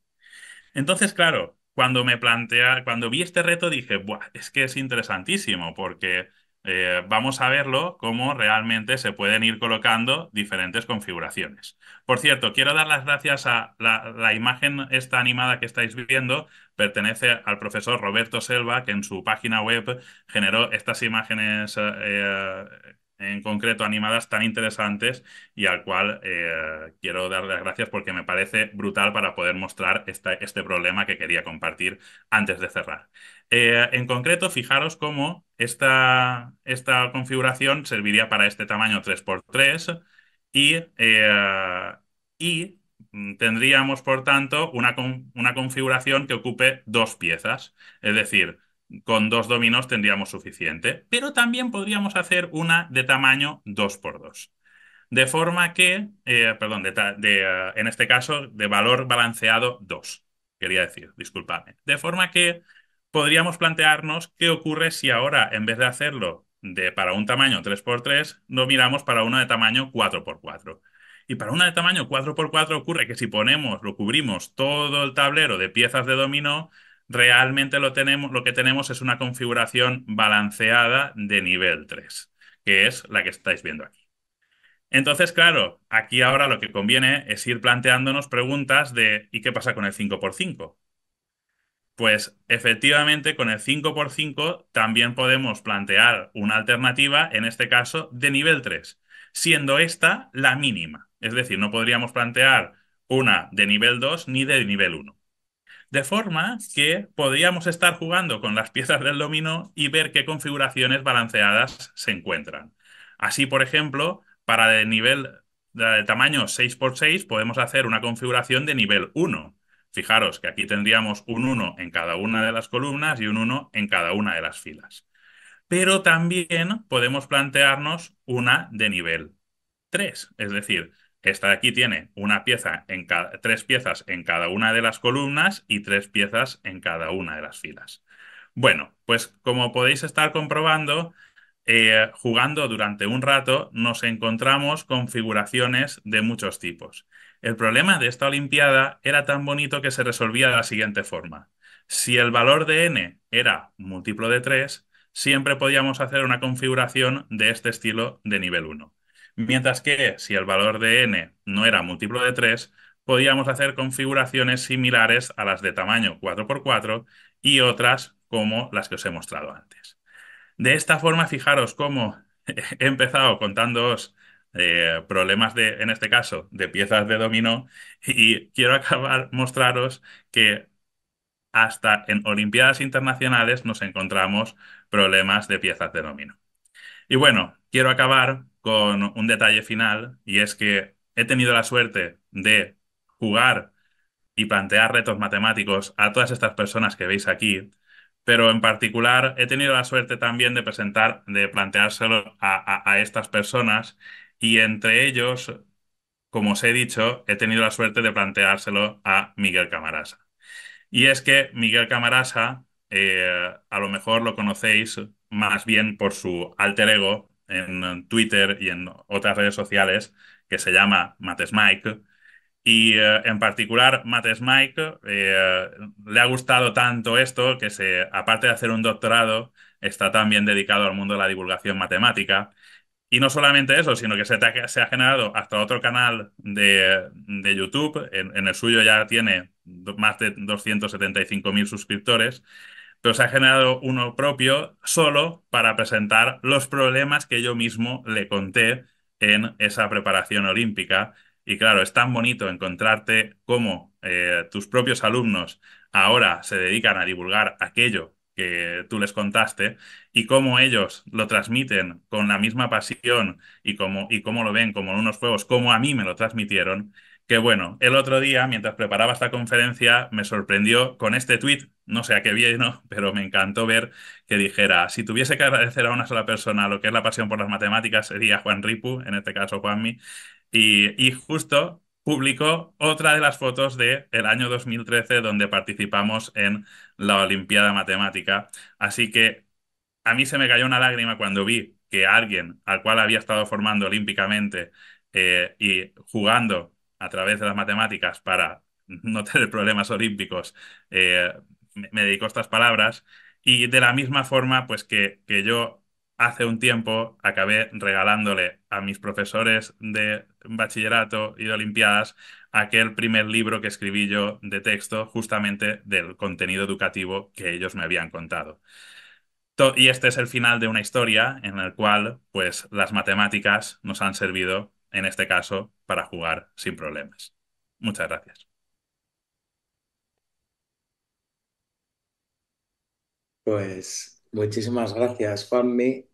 Entonces, claro, cuando vi este reto dije, "Buah, es que es interesantísimo porque vamos a verlo cómo realmente se pueden ir colocando diferentes configuraciones". Por cierto, quiero dar las gracias a la imagen esta animada que estáis viendo, pertenece al profesor Roberto Selva, que en su página web generó estas imágenes en concreto animadas tan interesantes, y al cual quiero darle las gracias porque me parece brutal para poder mostrar este problema que quería compartir antes de cerrar. En concreto, fijaros cómo esta configuración serviría para este tamaño 3x3 y tendríamos, por tanto, una configuración que ocupe dos piezas. Es decir, con dos dominos tendríamos suficiente, pero también podríamos hacer una de tamaño 2x2. De forma que, perdón, en este caso, de valor balanceado 2, quería decir, disculpadme. De forma que podríamos plantearnos qué ocurre si ahora, en vez de hacerlo para un tamaño 3x3, lo miramos para uno de tamaño 4x4. Y para una de tamaño 4x4 ocurre que si lo cubrimos todo el tablero de piezas de dominó, realmente lo que tenemos es una configuración balanceada de nivel 3, que es la que estáis viendo aquí. Entonces, claro, aquí ahora lo que conviene es ir planteándonos preguntas de ¿y qué pasa con el 5x5? Pues efectivamente con el 5x5 también podemos plantear una alternativa, en este caso de nivel 3, siendo esta la mínima. Es decir, no podríamos plantear una de nivel 2 ni de nivel 1. De forma que podríamos estar jugando con las piezas del dominó y ver qué configuraciones balanceadas se encuentran. Así, por ejemplo, para el nivel de tamaño 6x6 podemos hacer una configuración de nivel 1. Fijaros que aquí tendríamos un 1 en cada una de las columnas y un 1 en cada una de las filas. Pero también podemos plantearnos una de nivel 3. Es decir, esta de aquí tiene tres piezas en cada una de las columnas y tres piezas en cada una de las filas. Bueno, pues como podéis estar comprobando, jugando durante un rato nos encontramos configuraciones de muchos tipos. El problema de esta Olimpiada era tan bonito que se resolvía de la siguiente forma. Si el valor de n era múltiplo de 3, siempre podíamos hacer una configuración de este estilo de nivel 1. Mientras que si el valor de n no era múltiplo de 3, podíamos hacer configuraciones similares a las de tamaño 4x4 y otras como las que os he mostrado antes. De esta forma, fijaros cómo he empezado contándoos problemas en este caso, de piezas de dominó, y quiero acabar mostraros que hasta en Olimpiadas internacionales nos encontramos problemas de piezas de dominó. Y bueno, quiero acabar con un detalle final, y es que he tenido la suerte de jugar y plantear retos matemáticos a todas estas personas que veis aquí, pero en particular he tenido la suerte también de planteárselo a estas personas, y entre ellos, como os he dicho, he tenido la suerte de planteárselo a Miguel Camarasa. Y es que Miguel Camarasa, a lo mejor lo conocéis más bien por su alter ego en Twitter y en otras redes sociales, que se llama Matesmike. Y en particular, Matesmike le ha gustado tanto esto que aparte de hacer un doctorado, está también dedicado al mundo de la divulgación matemática. Y no solamente eso, sino que se ha generado hasta otro canal de YouTube. En el suyo ya tiene más de 275.000 suscriptores, pero se ha generado uno propio solo para presentar los problemas que yo mismo le conté en esa preparación olímpica. Y claro, es tan bonito encontrarte cómo tus propios alumnos ahora se dedican a divulgar aquello que tú les contaste y cómo ellos lo transmiten con la misma pasión y cómo lo ven como en unos juegos, como a mí me lo transmitieron. Que bueno, el otro día, mientras preparaba esta conferencia, me sorprendió con este tuit, no sé a qué vino, pero me encantó ver que dijera, si tuviese que agradecer a una sola persona lo que es la pasión por las matemáticas, sería Juan Ripu, en este caso Juanmi, y justo publicó otra de las fotos del año 2013 donde participamos en la Olimpiada Matemática. Así que a mí se me cayó una lágrima cuando vi que alguien al cual había estado formando olímpicamente y jugando a través de las matemáticas para no tener problemas olímpicos, eh, me dedicó estas palabras. Y de la misma forma, pues que yo hace un tiempo acabé regalándole a mis profesores de bachillerato y de olimpiadas aquel primer libro que escribí yo de texto justamente del contenido educativo que ellos me habían contado. Y este es el final de una historia en la cual, pues, las matemáticas nos han servido, en este caso, para jugar sin problemas. Muchas gracias. Pues muchísimas gracias, Juanmi.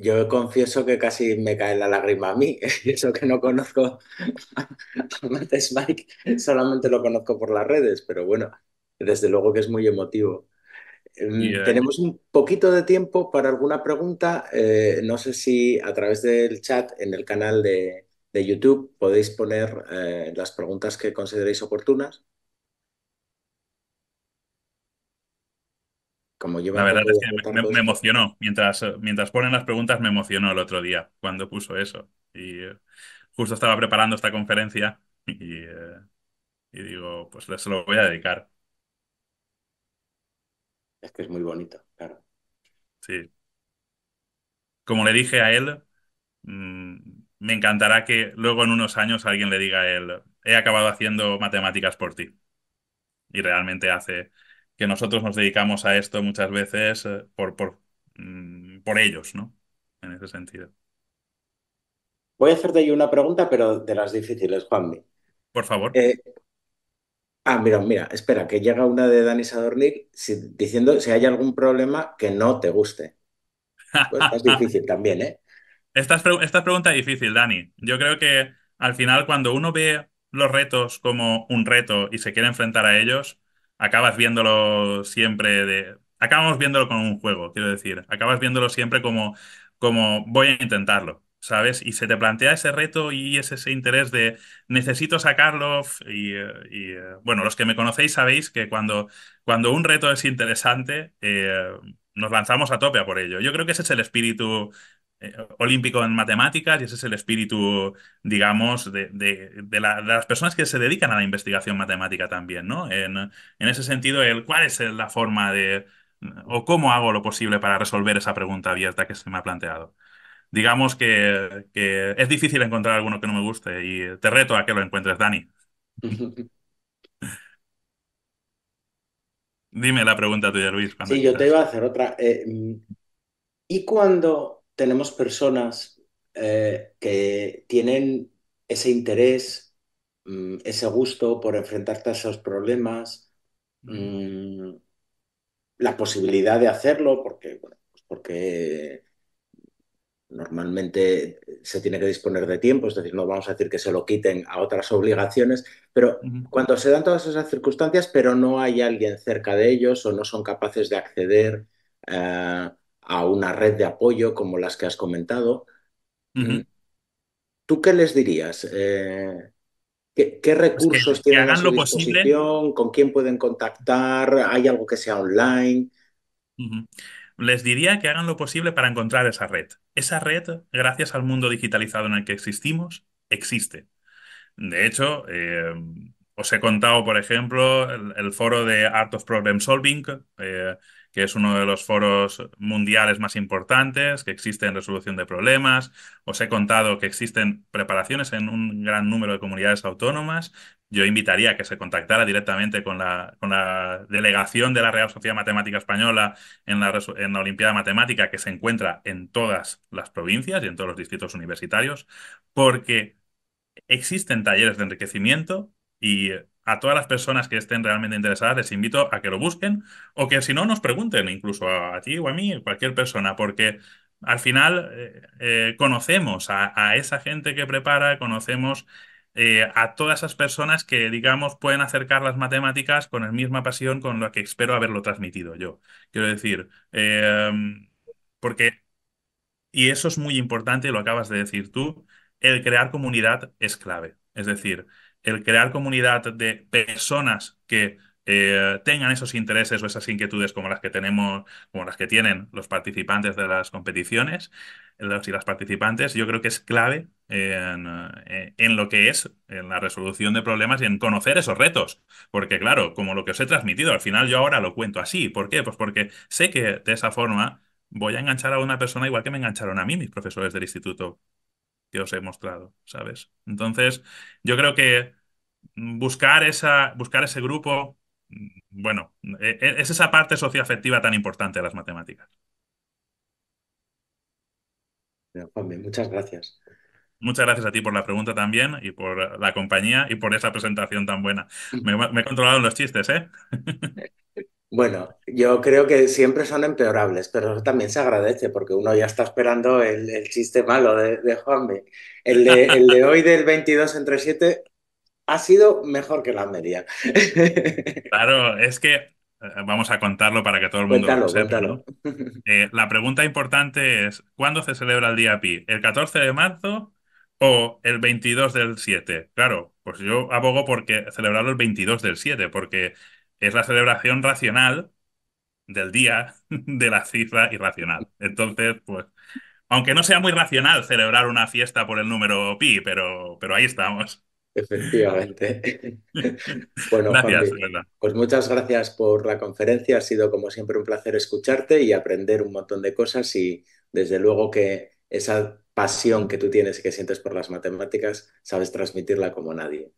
Yo confieso que casi me cae la lágrima a mí, y eso que no conozco a Mates Mike, solamente lo conozco por las redes, pero bueno, desde luego que es muy emotivo. Y, Tenemos un poquito de tiempo para alguna pregunta. No sé si a través del chat en el canal de YouTube podéis poner las preguntas que consideréis oportunas. Como la lleva verdad poco es de que retardo me esto. emocionó. Mientras ponen las preguntas, me emocionó el otro día cuando puso eso. Y justo estaba preparando esta conferencia y digo, pues se lo voy a dedicar. Es que es muy bonito, claro. Sí. Como le dije a él, mm, me encantará que luego en unos años alguien le diga a él, he acabado haciendo matemáticas por ti. Y realmente hace que nosotros nos dedicamos a esto muchas veces por ellos, ¿no? En ese sentido. Voy a hacerte yo una pregunta, pero de las difíciles, Juanmi. Por favor. Eh, mira, espera, que llega una de Dani Sadornil diciendo si hay algún problema que no te guste. Pues esta es difícil también, ¿eh? Esta es pregunta difícil, Dani. Yo creo que al final cuando uno ve los retos como un reto y se quiere enfrentar a ellos, acabamos viéndolo como un juego, quiero decir. Acabas viéndolo siempre como voy a intentarlo, ¿sabes? Y se te plantea ese reto y es ese interés de necesito sacarlo bueno, los que me conocéis sabéis que cuando un reto es interesante, nos lanzamos a tope a por ello. Yo creo que ese es el espíritu olímpico en matemáticas y ese es el espíritu, digamos, de las personas que se dedican a la investigación matemática también, ¿no? En ese sentido, ¿cuál es la forma o cómo hago lo posible para resolver esa pregunta abierta que se me ha planteado? Digamos que es difícil encontrar alguno que no me guste y te reto a que lo encuentres, Dani. Dime la pregunta tuya, Luis, cuando Sí, yo te iba quieras. a hacer otra. ¿Y cuando tenemos personas que tienen ese interés, ese gusto por enfrentarte a esos problemas, Ujú, mm, la posibilidad de hacerlo, porque, bueno, pues porque normalmente se tiene que disponer de tiempo, es decir, no vamos a decir que se lo quiten a otras obligaciones, pero ujú, cuando se dan todas esas circunstancias, pero no hay alguien cerca de ellos o no son capaces de acceder a una red de apoyo como las que has comentado, mm, ujú. ¿tú qué les dirías? ¿Qué Pues recursos que tienen a hagan su lo posible. disposición? ¿Con quién pueden contactar? ¿Hay algo que sea online? Ujú. Les diría que hagan lo posible para encontrar esa red. Esa red, gracias al mundo digitalizado en el que existimos, existe. De hecho, os he contado, por ejemplo, el foro de Art of Problem Solving, que es uno de los foros mundiales más importantes, que existe en resolución de problemas. Os he contado que existen preparaciones en un gran número de comunidades autónomas. Yo invitaría a que se contactara directamente con la delegación de la Real Sociedad Matemática Española en la Olimpiada Matemática, que se encuentra en todas las provincias y en todos los distritos universitarios, porque existen talleres de enriquecimiento y a todas las personas que estén realmente interesadas les invito a que lo busquen o que si no nos pregunten, incluso a ti o a mí, cualquier persona, porque al final conocemos a esa gente que prepara, conocemos a todas esas personas que, digamos, pueden acercar las matemáticas con la misma pasión con la que espero haberlo transmitido yo. Quiero decir, porque y eso es muy importante, lo acabas de decir tú, el crear comunidad es clave. Es decir, el crear comunidad de personas que tengan esos intereses o esas inquietudes como las que tenemos, como las que tienen los participantes de las competiciones, los y las participantes, yo creo que es clave en lo que es en la resolución de problemas y en conocer esos retos. Porque claro, como lo que os he transmitido, al final yo ahora lo cuento así. ¿Por qué? Pues porque sé que de esa forma voy a enganchar a una persona igual que me engancharon a mí mis profesores del instituto que os he mostrado, ¿sabes? Entonces, yo creo que buscar ese grupo, bueno, es esa parte socioafectiva tan importante de las matemáticas. Juanmi, muchas gracias. Muchas gracias a ti por la pregunta también y por la compañía y por esa presentación tan buena. Me he controlado en los chistes, ¿eh? Bueno, yo creo que siempre son empeorables, pero eso también se agradece porque uno ya está esperando el chiste malo de Juanmi. El de hoy del 22 entre 7 ha sido mejor que la media. Claro, es que vamos a contarlo para que todo el mundo lo Cuéntalo, sepa, ¿no? cuéntalo. La pregunta importante es, ¿cuándo se celebra el día Pi? ¿El 14 de marzo o el 22 del 7? Claro, pues yo abogo porque celebrarlo el 22 del 7, porque es la celebración racional del día de la cifra irracional. Entonces, pues, aunque no sea muy racional celebrar una fiesta por el número Pi, pero ahí estamos. Efectivamente. Bueno, Gracias, Juanmi, de verdad. pues muchas gracias por la conferencia. Ha sido como siempre un placer escucharte y aprender un montón de cosas y desde luego que esa pasión que tú tienes y que sientes por las matemáticas, sabes transmitirla como nadie.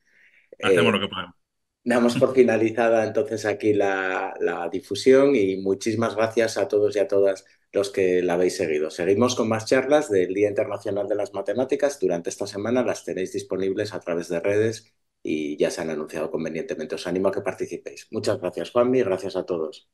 Hacemos lo Eh, que podemos. Damos por finalizada entonces aquí la difusión y muchísimas gracias a todos y a todas los que la habéis seguido. Seguimos con más charlas del Día Internacional de las Matemáticas. Durante esta semana las tenéis disponibles a través de redes y ya se han anunciado convenientemente. Os animo a que participéis. Muchas gracias, Juanmi, y gracias a todos.